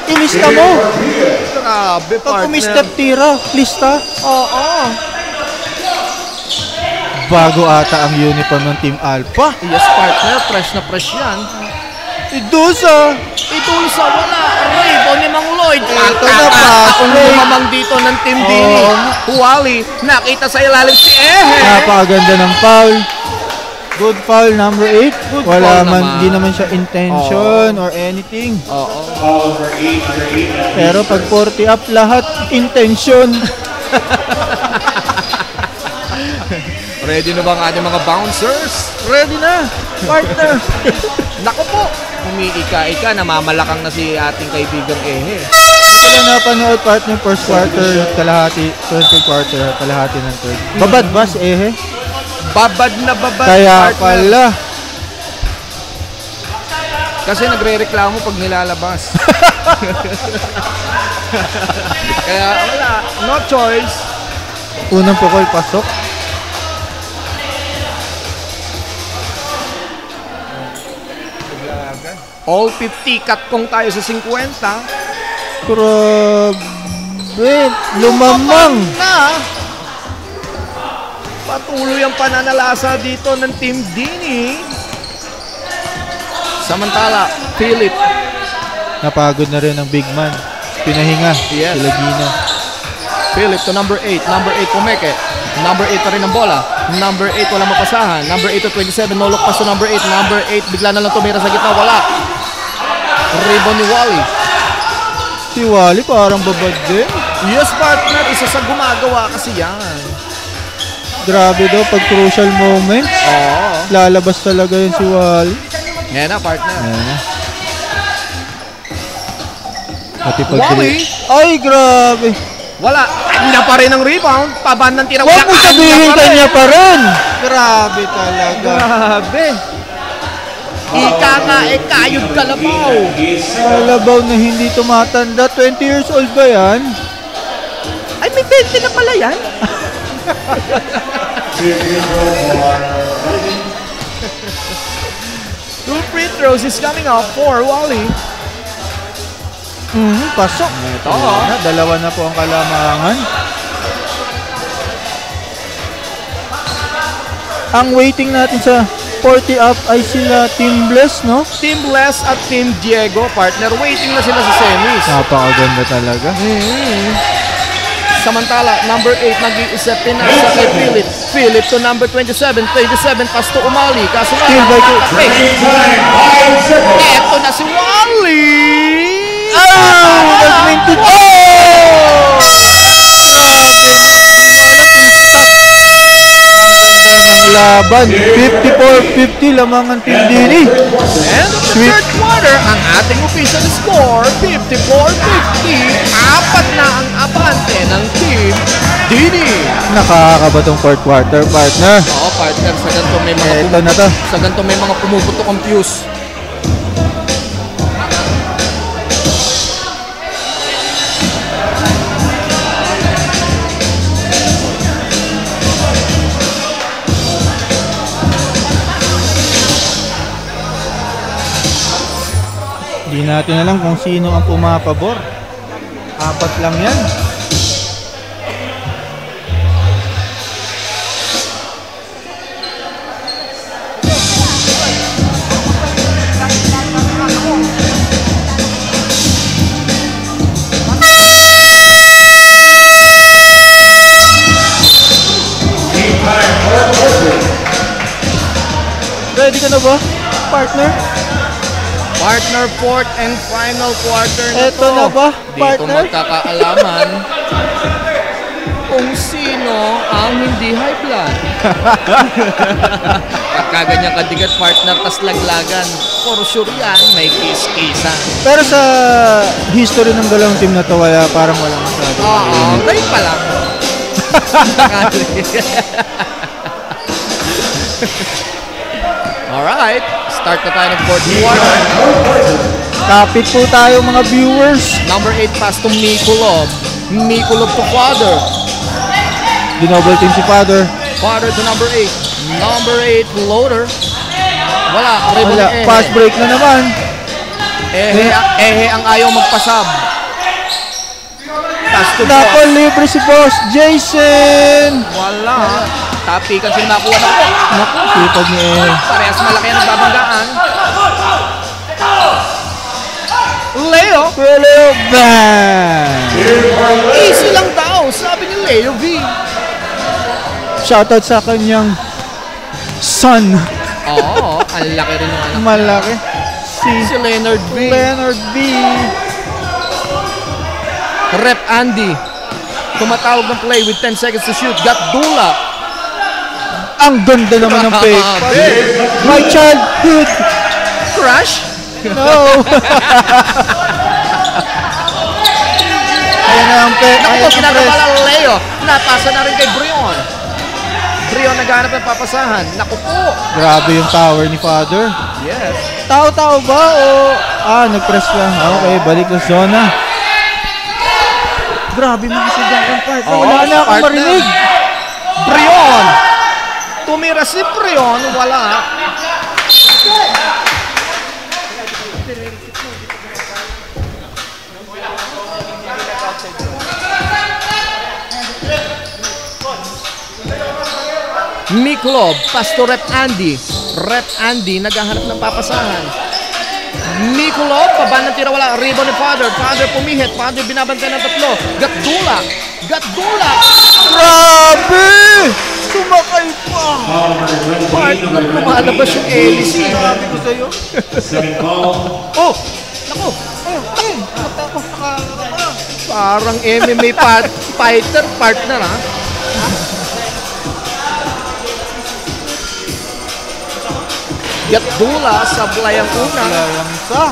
Ilista mo. grabe Pag partner. umistep tira, lista. Oo. Bago ata ang uniform ng Team Alpha. Yes partner, fresh na fresh yan. Idusa. Itulsa wala. Ribo ni Mang Lloyd. Ito na pa. Kung lumamang dito ng Team Dini. Wally, nakita sa ilalim si Ehe. Napakaganda ng foul. Good foul, number 8. Wala foul man, naman. di naman siya intention or anything. Oo. Foul number 8, number 8. Pero pag 40 up, lahat intention. Ready na ba ang ating mga bouncers? Ready na, partner. Naku po, umiika-ika, namamalakang na si ating kaibigang Ehe. Hindi ko lang napanood, partner, first quarter, kalahati, second quarter, kalahati ng third. Babad ba si Ehe? Babad na babad, Kaya partner. pala. Kasi nagre-reklamo pag nilalabas. Kaya wala, no choice. Unang pukol, pasok. All 50, cut kong tayo sa 50. Grabe, lumamang. Na! Patuloy ang pananalasa dito ng Team Dini. Samantala, Philip. Napagod na rin ang big man. Pinahinga, Yes. sila Gino. Philip to number 8. Number 8 pumeke. Number 8 pa rin ang bola. Number 8 wala mapasahan. Number 8 to 27. No look pass to number 8. Number 8 bigla na lang tumira sa gitna. Wala. Rebound ni Wally. Si Wally parang babad din. Yes partner. Isa sa gumagawa kasi yan. Grabe daw pag crucial moments. Oo. Lalabas talaga yun si Wally. Yan na partner. Ayan na. Pati pag Wally. Ay, grabe. Wala. Kanya pa rin ang rebound. Paban ng tira. Huwag mo Wala, sabihin kanya pa rin. kanya pa rin. Grabe talaga. Grabe. Ika nga kayod kalabaw. Kalabaw na hindi tumatanda. 20 years old ba yan? Ay, may 20 na pala yan. Two free throws is coming up for Wally. Pasok. Ito. Ayan na, dalawa na po ang kalamangan. Ang waiting natin sa 40 up ay sila Team Bless, no? Team Bless at Team Diego, partner. Waiting na sila sa semis. Napakaganda talaga. Samantala, number 8 nag-iisip din na sa kay Philip. Philip to number 27. 27 pass to Umali. Kaso nga, Steal by two. eto na si Wally! That's meant to... Oh! Grabe, hindi mo alam kung stop. Ang ganda ng laban. 54-50 lamang ang Team Dini. And of the Sweet. third quarter, ang ating official score, 54-50. Apat na ang abante ng Team Dini. Nakakaba tong fourth quarter, partner. Oo, partner, sa ganito may mga Ito na to. sa ganito may mga pumuputok ang fuse. Hindi natin alam kung sino ang pumapabor. Apat lang yan. Ready ka na ba, partner? Partner, fourth and final quarter na Eto to. na ba, Dito partner? magkakaalaman kung sino ang hindi high blood. Pagka ganyan kadigat partner, tas laglagan. For sure yan, may kiss-kissan. Pero sa history ng dalawang team na to, parang walang masyado. Oo, ngayon pa lang. Alright, Start na tayo ng fourth quarter. Kapit po tayo mga viewers. Number 8 pass to Mikulov. Mikulov to Father. Dinouble team si Father. Father to number 8. Number 8 loader. Wala. Rebound Wala. ni Ehe. Fast break na naman. Ehe ang ayaw magpasab. Pass to Nako, Boss. libre si Boss Jason. Wala. Tapikan sila nakuha na po. Naku, sipag ni Ehe. Parehas malaki ang nagbabanggaan. Leo. Leo, bang! Easy lang daw. Sabi ni Leo V. Shoutout sa kanyang son. Oo. Ang laki rin ng anak. Malaki. Si Leonard V. Leonard B. Rep Andy. Tumatawag ng play with 10 seconds to shoot. Got Dula. Ang ganda naman ng fake. My childhood. Crush. No. Ayan na ang fake. Naku, Ayan ang ginagawa press. lang Leo. Napasa na rin kay Brion. Brion naghanap ng papasahan. Naku po. Grabe yung tower ni Father. Yes. Tao-tao ba o... nag-press lang. Okay, balik na zona. Grabe mga sigang part. Oo, Wala na akong partner. marinig. Brion. Tumira si Brion. Wala. Mikulov, pass to Rep Andy. Rep Andy, naghahanap ng papasahan. Mikulov, baba ng tira, wala. Rebound ni Father. Father pumihit. Father binabantay ng tatlo. Gatdula. Gatdula. Grabe! Sumakay pa! Partner, lumalabas yung LC. Sabi ko sa'yo. Second call. Oh! Naku! Parang MMA fighter partner, ha? Gatdula, sablay ang una. Lang sa.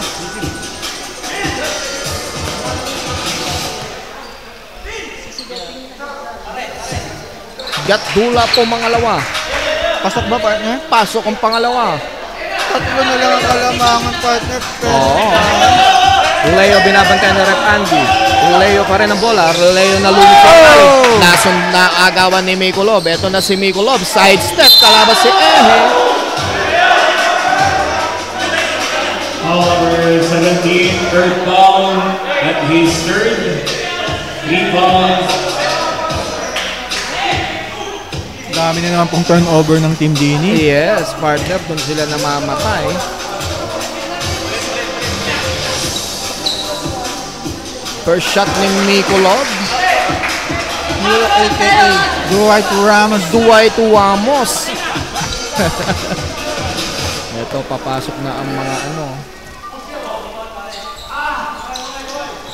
Gatdula po mangalawa. Pasok ba, partner? Pasok ang pangalawa. Tatlo na lang ang kalamangan, partner. Oo. Leo binabantay na Rep Andy. Leo pa rin ang bola. Leo nalulog sa tayo. Naagawan ni Mikulov. Ito na si Mikulov. Sidestep. Kalabas si Ehe. Call number 17, third foul at his third. 3 fouls. Dami na naman pong turnover ng Team Dini. Yes, partner. Doon sila namamatay. First shot ni Mikulov. AKA Dwight Ramos. Dwight Ramos. Ito, papasok na ang mga ano.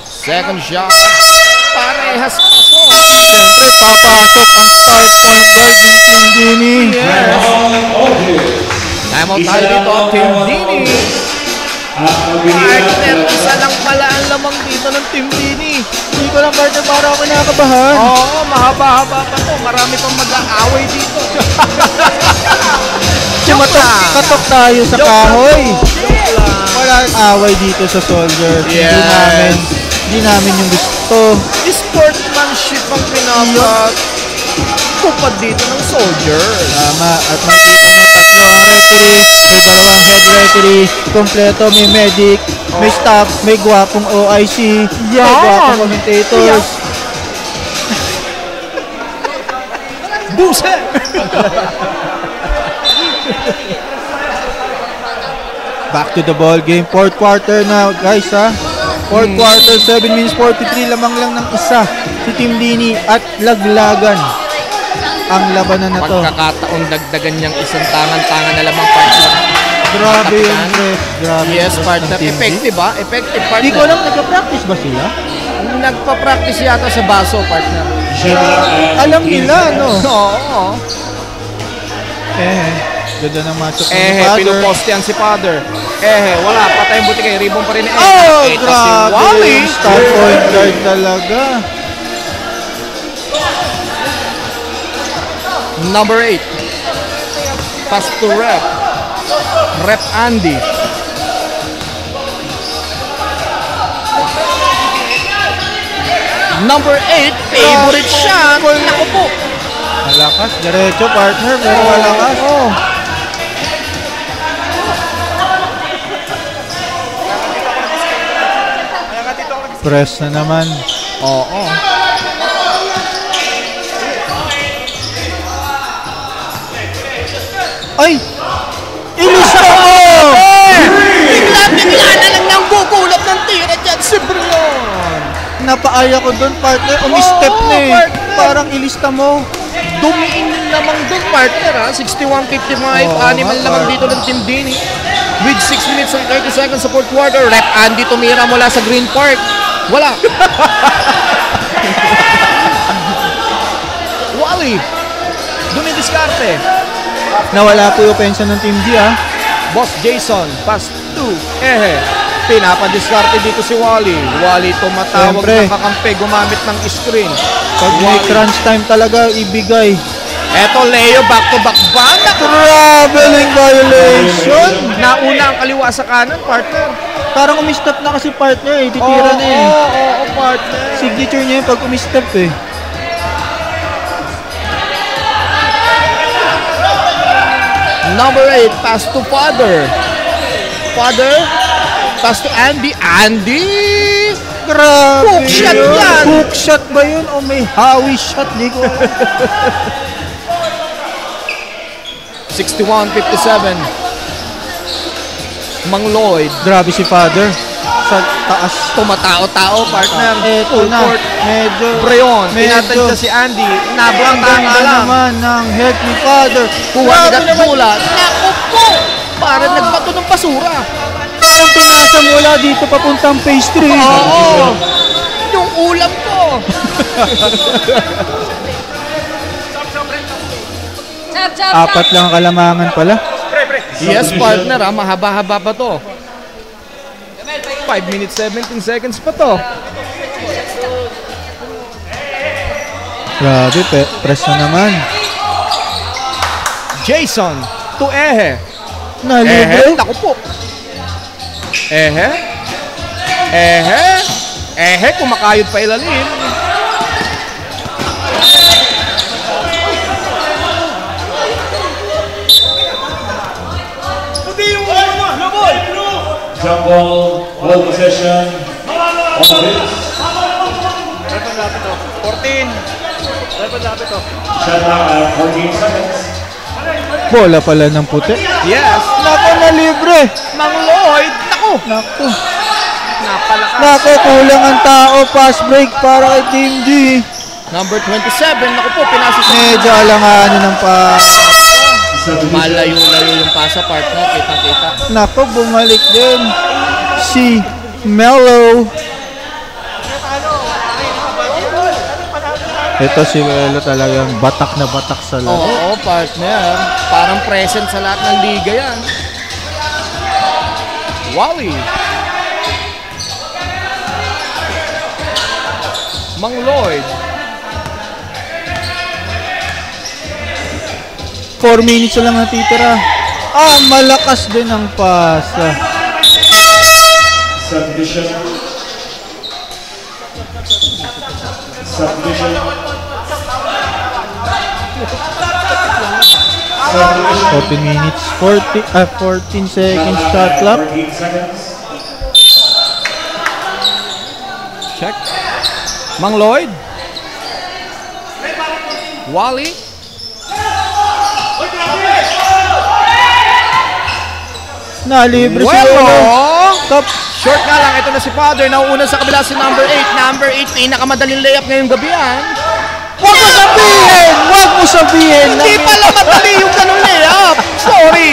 Second shot. Parehas pasok. Siyempre, papasok ang start point guard ng Team Dini. Time out tayo dito, Team Dini. Partner, isa lang pala ang lamang dito ng Team Dini. Hindi ko lang, partner, para ako nakakabahan. Oo, mahaba-haba pa to. Marami pang mag-aaway dito. Katok tayo sa kahoy. Walang away dito sa Soldier. Yes. Hindi namin yung gusto. Sportsmanship ang pinapatupad dito ng Soldier. Tama. At makikita nyo tatlo ang referee. May dalawang head referee. Kompleto. May medic. May staff. May gwapong OIC. May gwapong commentators. Buset! Back to the ball game. Fourth quarter na, guys, ha. Fourth quarter, 7 minutes 43, lamang lang ng isa si Team Dini at laglagan ang labanan na to. Pagkakataon dagdagan niyang isang tangan-tangan na lamang partner. Grabe yung press. Grabe Yes, yung press partner. ng Team Dini. Effective, ha? Effective, partner. Hindi ko alam, nagka-practice ba sila? Nagpa-practice yata sa baso, partner. Alam nila, no? Oo. Ganda ng matchup ng Ehe, Father. pinupostean si Father. Ehe, wala. Patay ang buti kay Ribon pa rin. Oh, Ito si grabe. Wally. Star point guard talaga. Number 8. Pass to Rep. Rep Andy. Number 8, favorite shot. Naku po. Malakas, diretso partner, pero malakas. Oh. Press na naman. Oo. Ay! Ilista mo! Bigla na lang nang gugulap ng tira dyan si Brion. Napaaya ko doon partner, umi-step Oo, na eh. partner. Parang ilista mo. Dumiin lamang doon, partner, ha? 61-55. Animal nga, lamang dito ng Team Dini. With 6 minutes and 30 seconds sa fourth quarter. Rep Andy tumira mula sa Green Park. Wala. Wally. Dumidiskarte. Nawala po yung pensa ng Team D ah. Boss Jason. Pass to Ehe. Pinapadiskarte dito si Wally. Wally tumatawag Siyempre. ng kakampi. Gumamit ng screen. Pag may crunch time talaga, ibigay. Eto, Leo, back-to-back ba? Traveling violation! Nauna ang kaliwa sa kanan, partner. Parang umi-step na kasi partner eh. Titira na eh. Oo, partner. Signature niya yung pag umi-step eh. Number 8, pass to Father. Father, pass to Andy. Andy! Grabe Hook shot yun. yan. Hook shot ba yun? O may hawi shot? Di ko. 61-57. Mang Lloyd. Grabe si Father. Sa taas. Tumatao-tao, partner. Eto Full na. court. Medyo. Breon, Medyo. tinatensya si Andy. Nabrang Ang tanga ganda lang. naman ng head ni Father. Kuha Grabe ni naman. Gatbula. Naku po! Parang nagbato ng basura. Parang pinasa mula dito papuntang pastry. Oo! Yung ulam ko! Apat lang ang kalamangan pala. Yes, partner, ha? Mahaba-haba pa to. 5 minutes, 17 seconds pa to. Grabe, press na naman. Jason to Ehe. Nalibre. Naku po. Ehe. Ehe. Ehe, kumakayod pa ilalim. Jump ball, hold possession, on the hits. 14. Shot clock at 14 seconds. Bola pala ng puti. Yes. Nako, nalibre. Mang Lloyd. Naku. Nako. Napalakas. Nako, kulang ang tao. Pass break para kay Team D. Number 27. Naku po, pinasa sa Medyo alangaano ng pa. malayo-layo yung pasa, partner. Kita-kita. Nako, bumalik din si Melo. Ito si Melo talagang batak na batak sa laro. Oo, partner. Parang present sa lahat ng liga yan. Wally. Mang Lloyd. 4 minutes na lang natitira. Malakas din ang pasa. Subdivision. Subdivision. Subdivision. 14 minutes, 14 seconds shot clock. 14 seconds. Check. Mang Lloyd. Wally. Nalibre si Well, Lolo. Top. short nga lang. Ito na si Father. Nauuna sa kabila si number 8. Number 8, pinakamadaling layup ngayong gabi yan. Huwag mo sabihin! Huwag mo sabihin! Hindi pala madali yung ganun layup. Sorry.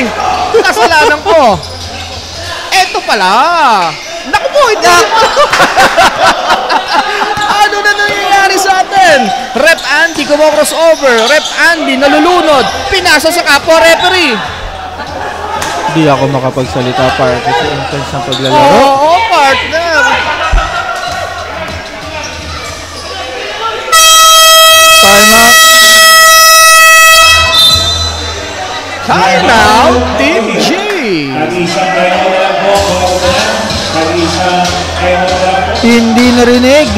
Kasalanan ko. Eto pala. Naku po, hindi. Ano na nangyayari sa atin? Rep Andy kumo-crossover. Rep Andy nalulunod. Pinasa sa kapwa referee. Hindi ako makapagsalita para sa intense ng paglalaro. Oo, partner. Time out. Time out, Team G. Wally. Nag-isang kayo na lang po. Nag-isang kayo na lang po. Hindi narinig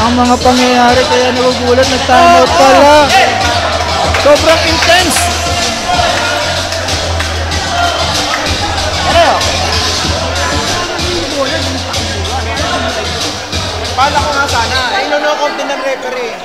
ang mga pangyayari kaya nagugulat, nag-timeout pala. Sobrang intense. Pala ko nga sana. Ino-no-count din ng referee.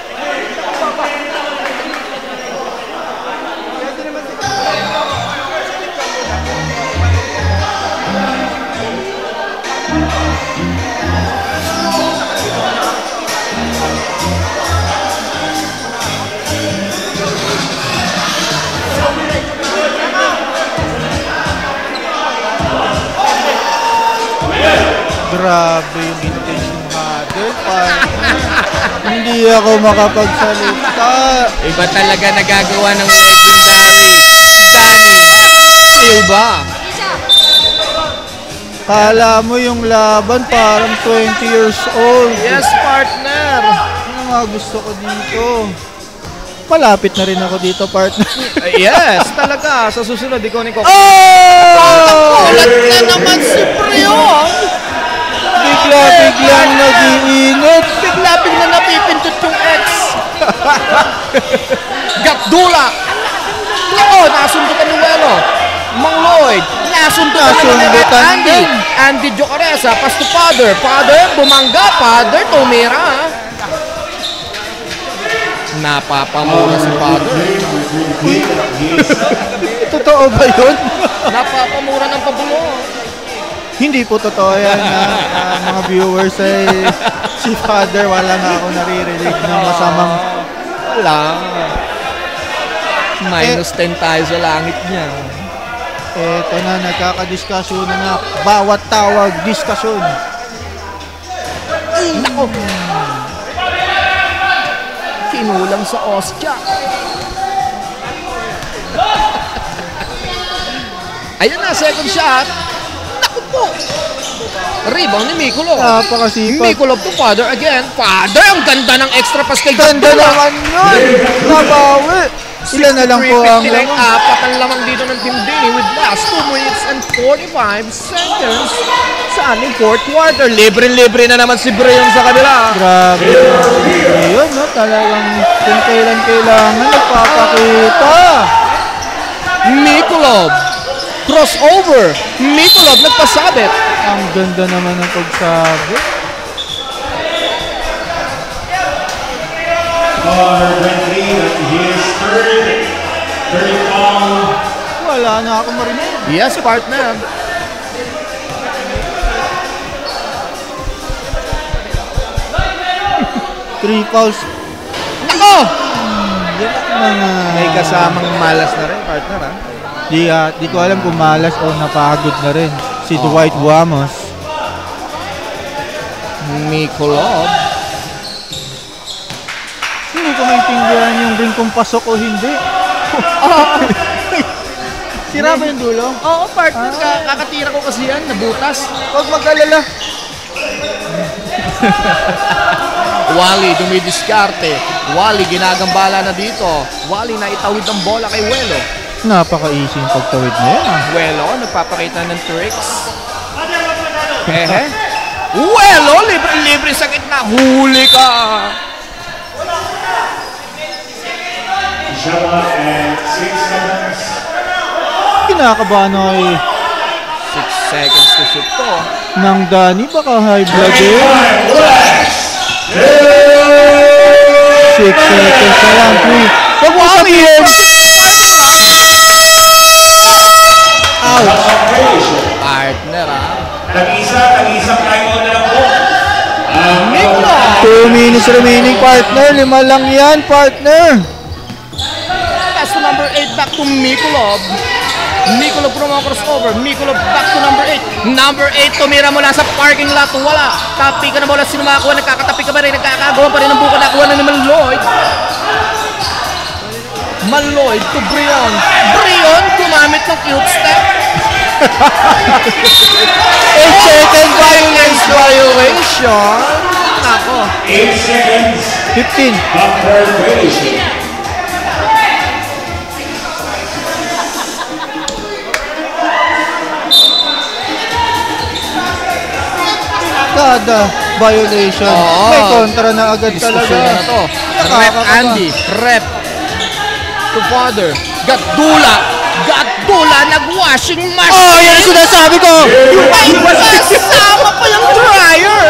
Grabe yung intense ng huddle, partner. Hindi ako makapagsalita. Iba talaga nagagawa ng legendary Danny Silva. Kala mo yung laban parang 20 years old. Yes, partner. Ano nga gusto ko dito? Malapit na rin ako dito, partner. Yes, talaga. Sa susunod, ikaw ni Coco. Oh! Ulat na naman si Prion. Bigla-biglang nag-iinit. Bigla-bigla napipindot yung X. Gapdula. Oo, nasundutan ni Welo. Mang Lloyd. Nasundutan Nasundutan ni din. Andy Jocaresa. Pas to Father. Father, bumangga. Father, tumira. Napapamura si Father. Totoo ba yun? Napapamura ng pabulo. Hindi po totoo yan, mga viewers. Si Father, wala nga ako naririnig ng masamang. Wala. Minus 10 tayo sa langit niya. Eto na, nagkakadiskusyon na nga. Bawat tawag, diskusyon. Ay, nako. Kinulang sa ostya. Ayun na, second shot. Naku po. Rebound ni Mikulov. Napakasipag. Mikulov to Father again. Father, ang ganda ng extra pass kay Ganda Gandula. naman yun. Nabawi. Ilan na lang po ang 63-59, lamang. apat ang lamang dito ng Team Dini with last 2 minutes and 45 seconds sa ating fourth quarter. Libre-libre na naman si Brian sa kanila. Grabe. Yun, no? Talagang kung kailan kailangan nagpapakita. Mikulov. Crossover. Mikulov nagpasabit. Ang ganda naman ng pagsabi. For 23, that his third foul. Wala na ako marinig. Yes, partner. Three fouls. Oh! Yan ang mga... May kasamang malas na rin, partner, ha? Di ko alam kung malas o napagod na rin. Si Dwight Wamos. Mikulov. Hindi ko maintindihan yung ring kung pasok o hindi. Sira ba yung dulo? Oo, partner. Kakatira ko kasi yan. Nabutas. Huwag mag-alala. Wally dumidiskarte. Wally ginagambala na dito. Wally na itawid ang bola kay Welo. Napaka-easy yung pagtawid na yan. Welo nagpapakita ng tricks. Welo, libre-libre sa gitna. Huli ka. Shot clock at 6 seconds. Kinakabahan ako 6 seconds to shoot to. ng Danny. Baka high blood eh. 6 seconds na lang. 3. Huwag mo sabihin. Ouch. Partner, ha? Tag-isa tayo na lang po. 2 minutes remaining, partner. 5 lang yan, partner. Pass to number 8, back to Mikulov. Mikulov from a crossover. Mikulov back to number 8. Number 8, tumira mula sa parking lot. Wala. Tapi ka na bola. Sino makakuha? Nagkakatapi ka pa rin. Nagkakagawa pa rin ng buka. Nakuha na ni Maloyd. Maloyd to Brion. Brion, gumamit ng cute step. 8 seconds Violation. Ako. 8 seconds. 15. Bumper violation. the violation. Oo. May kontra na agad Diskusyon talaga. na to. Rep Nakakakaba. Andy. Rep to father. Gatdula, nag-washing machine. Oh, yan ang sinasabi ko! May kasama pa yung dryer.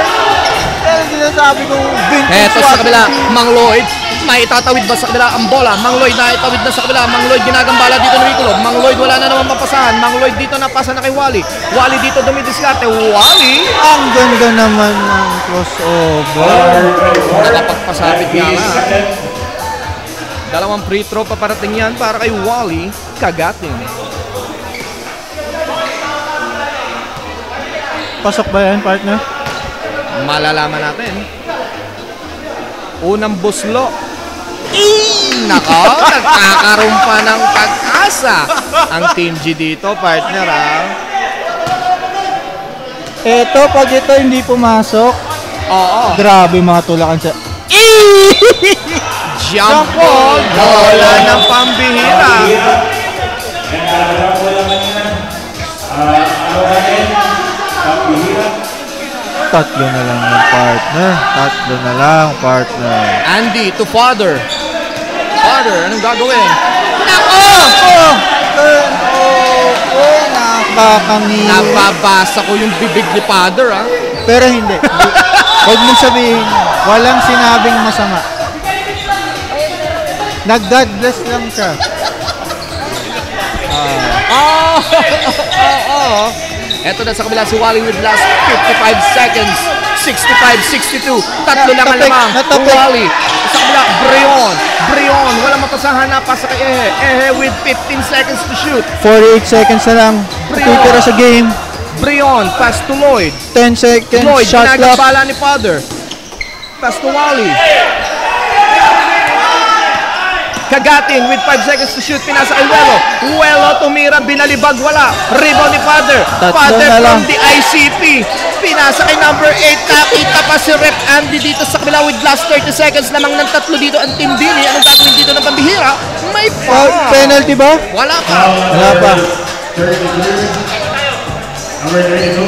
Yan ang sinasabi ko, vintage Eto sa kabila, Mang Lloyd. May itatawid ba sa kabila ang bola? Mang Lloyd na itawid na sa kabila. Mang Lloyd ginagambala dito ng Wikulov. Mang Lloyd wala na naman mapasahan. Mang Lloyd dito napasa na kay Wally. Wally dito dumidiskarte. Wally! Ang ganda naman ng crossover. Nakapagpasabit nga nga. Dalawang free throw paparating yan para kay Wally Kagatin. Pasok ba yan, partner? Malalaman natin. Unang buslo. Nako, nagkakaroon pa ng pag-asa ang Team G dito, partner, ha? Eto, pag ito hindi pumasok, Oo. grabe mga tulakan sa... Jump ball. Bola ng pambihira. Tatlo na lang yung partner. Tatlo na lang, partner. Andy to father. Father, anong gagawin? Nako! Nakakangiwi. Nababasa ko yung bibig ni father, ha? Pero hindi. Huwag mong sabihin, walang sinabing masama. Nag-God bless lang siya. Eto na sa kabila si Wally with last 55 seconds. 65-62. Tatlo lang ang Natapik, lamang. natapik. Wally. Sa kabila, Brion. Walang mapasahan na. Pasa kay Ehe. Ehe with 15 seconds to shoot. 48 seconds na lang. Tutira sa game. Brion, pass to Lloyd. 10 seconds, Lloyd, shot clock. ginagambala ni father. Pass to Wally. Kagatin with 5 seconds to shoot. Pinasa kay Wello tumira, binalibag, wala. Rebound ni father. Tatlo Father na lang. from the ICP. Pinasa kay number 8. Nakita pa si Rep Andy dito sa kabila with last 30 seconds lamang ng tatlo dito ang Team Dini. Anong gagawin dito ng pambihira? May foul. Penalty ba? Wala pa. Wala pa. Number 32,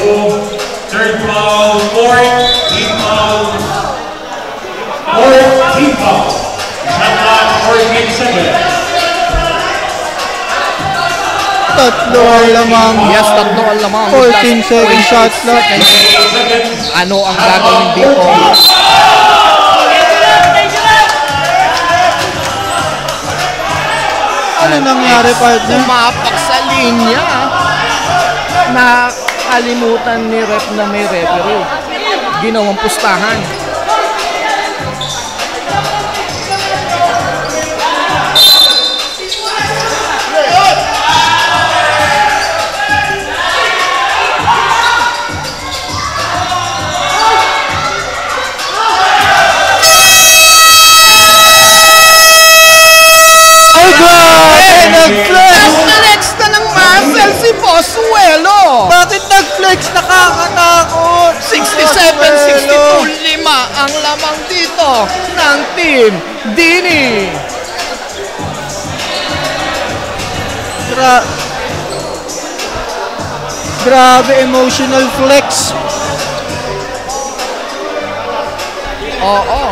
third foul, fourth, team foul. Fourth, team foul. Shot clock, 48 seconds. Tatlo ang lamang. Yes, tatlo ang lamang. 14 seconds shot clock. Ano ang gagawin dito? Ano nangyari, partner? Umapak sa linya. Nakalimutan ni ref na may referee. Ginawang pustahan. Ay, grabe! Nag-flex! Nag-flex na ng muscle si Pozuelo. Bakit nag-flex? Nakakatakot! 67-62, 5 ang lamang dito ng Team Dini. Grabe, emotional flex. Oo.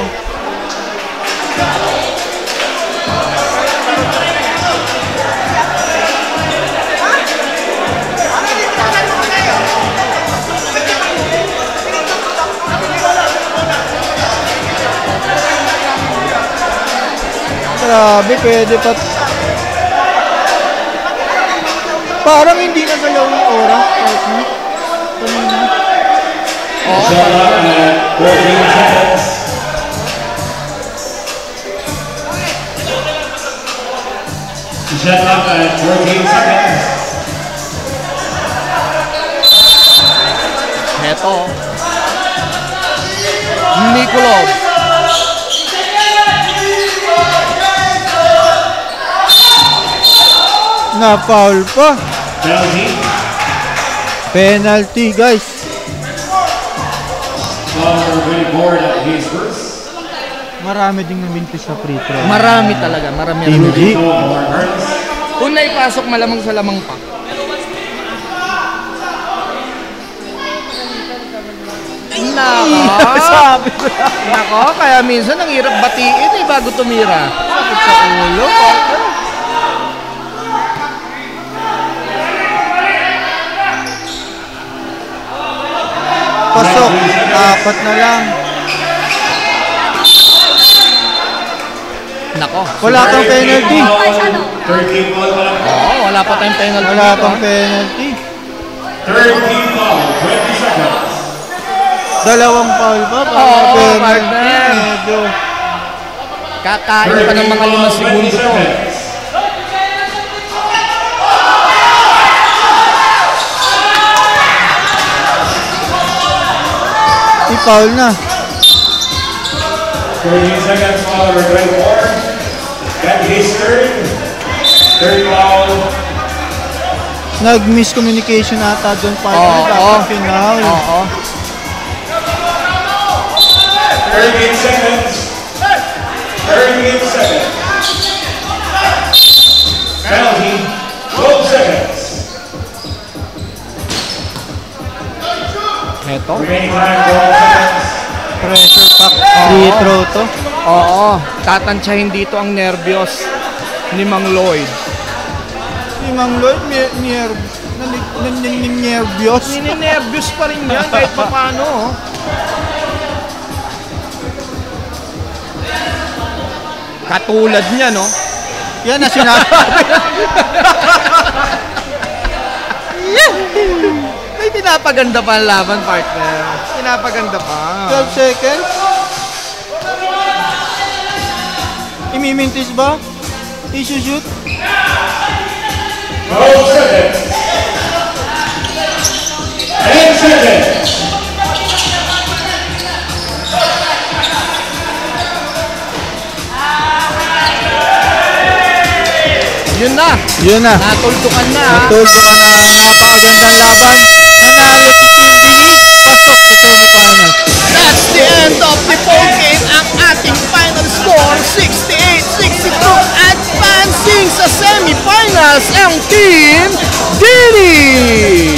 Grabe, pwede pa. Parang hindi na galaw yung aura. Partner. Kanina. Shot clock at 14 seconds. Shot clock at 14 seconds. Heto. Nikolov. Na-foul pa. Penalty. Penalty, guys. Ball really board at his first. Marami ding namintis sa free throw. Marami talaga, marami. Team G. More Burns. Kung naipasok, malamang sa lamang pa. Nako. Sabi Nako, kaya minsan ang hirap batiin eh bago tumira. sakit sa ulo. Pasok. 4 na lang. Nako. Wala kang penalty. 13 ball pa lang. Oo, wala pa tayong penalty. Wala dito, pang ah. penalty. 13 ball, 20 seconds. Dalawang foul pa. Oo, penalty. partner. Medyo. Kakain pa ng mga 5 segundo to. I-foul na. 14 seconds foul over Greg Ward. Got his third foul. Nag-miscommunication ata doon partner. Oo. Dapat final. Oo. 13 seconds. 13 seconds. Penalty, 12 seconds. Eto. Remaining time, 12 seconds. Pressure pack. Free throw to. Oo. Tatansyahin dito ang nervyos ni Mang Lloyd. Si Mang Lloyd, nervyos. Nininervyos pa rin yan kahit pa paano. Katulad niya, no? Yan na sinabi. May pinapaganda pa ang laban, partner. Pinapaganda pa. 12 seconds. Imimintis ba? I-shoot? 12 seconds. 10 seconds. Yun na. Yun na. Natuldukan na. Natuldo ka na. Napakagandang laban. Nanalo si Team Dini. Pasok sa semifinals. That's the end of the ball game. Ang ating final score, 68-62. Advancing sa semifinals ang Team Dini.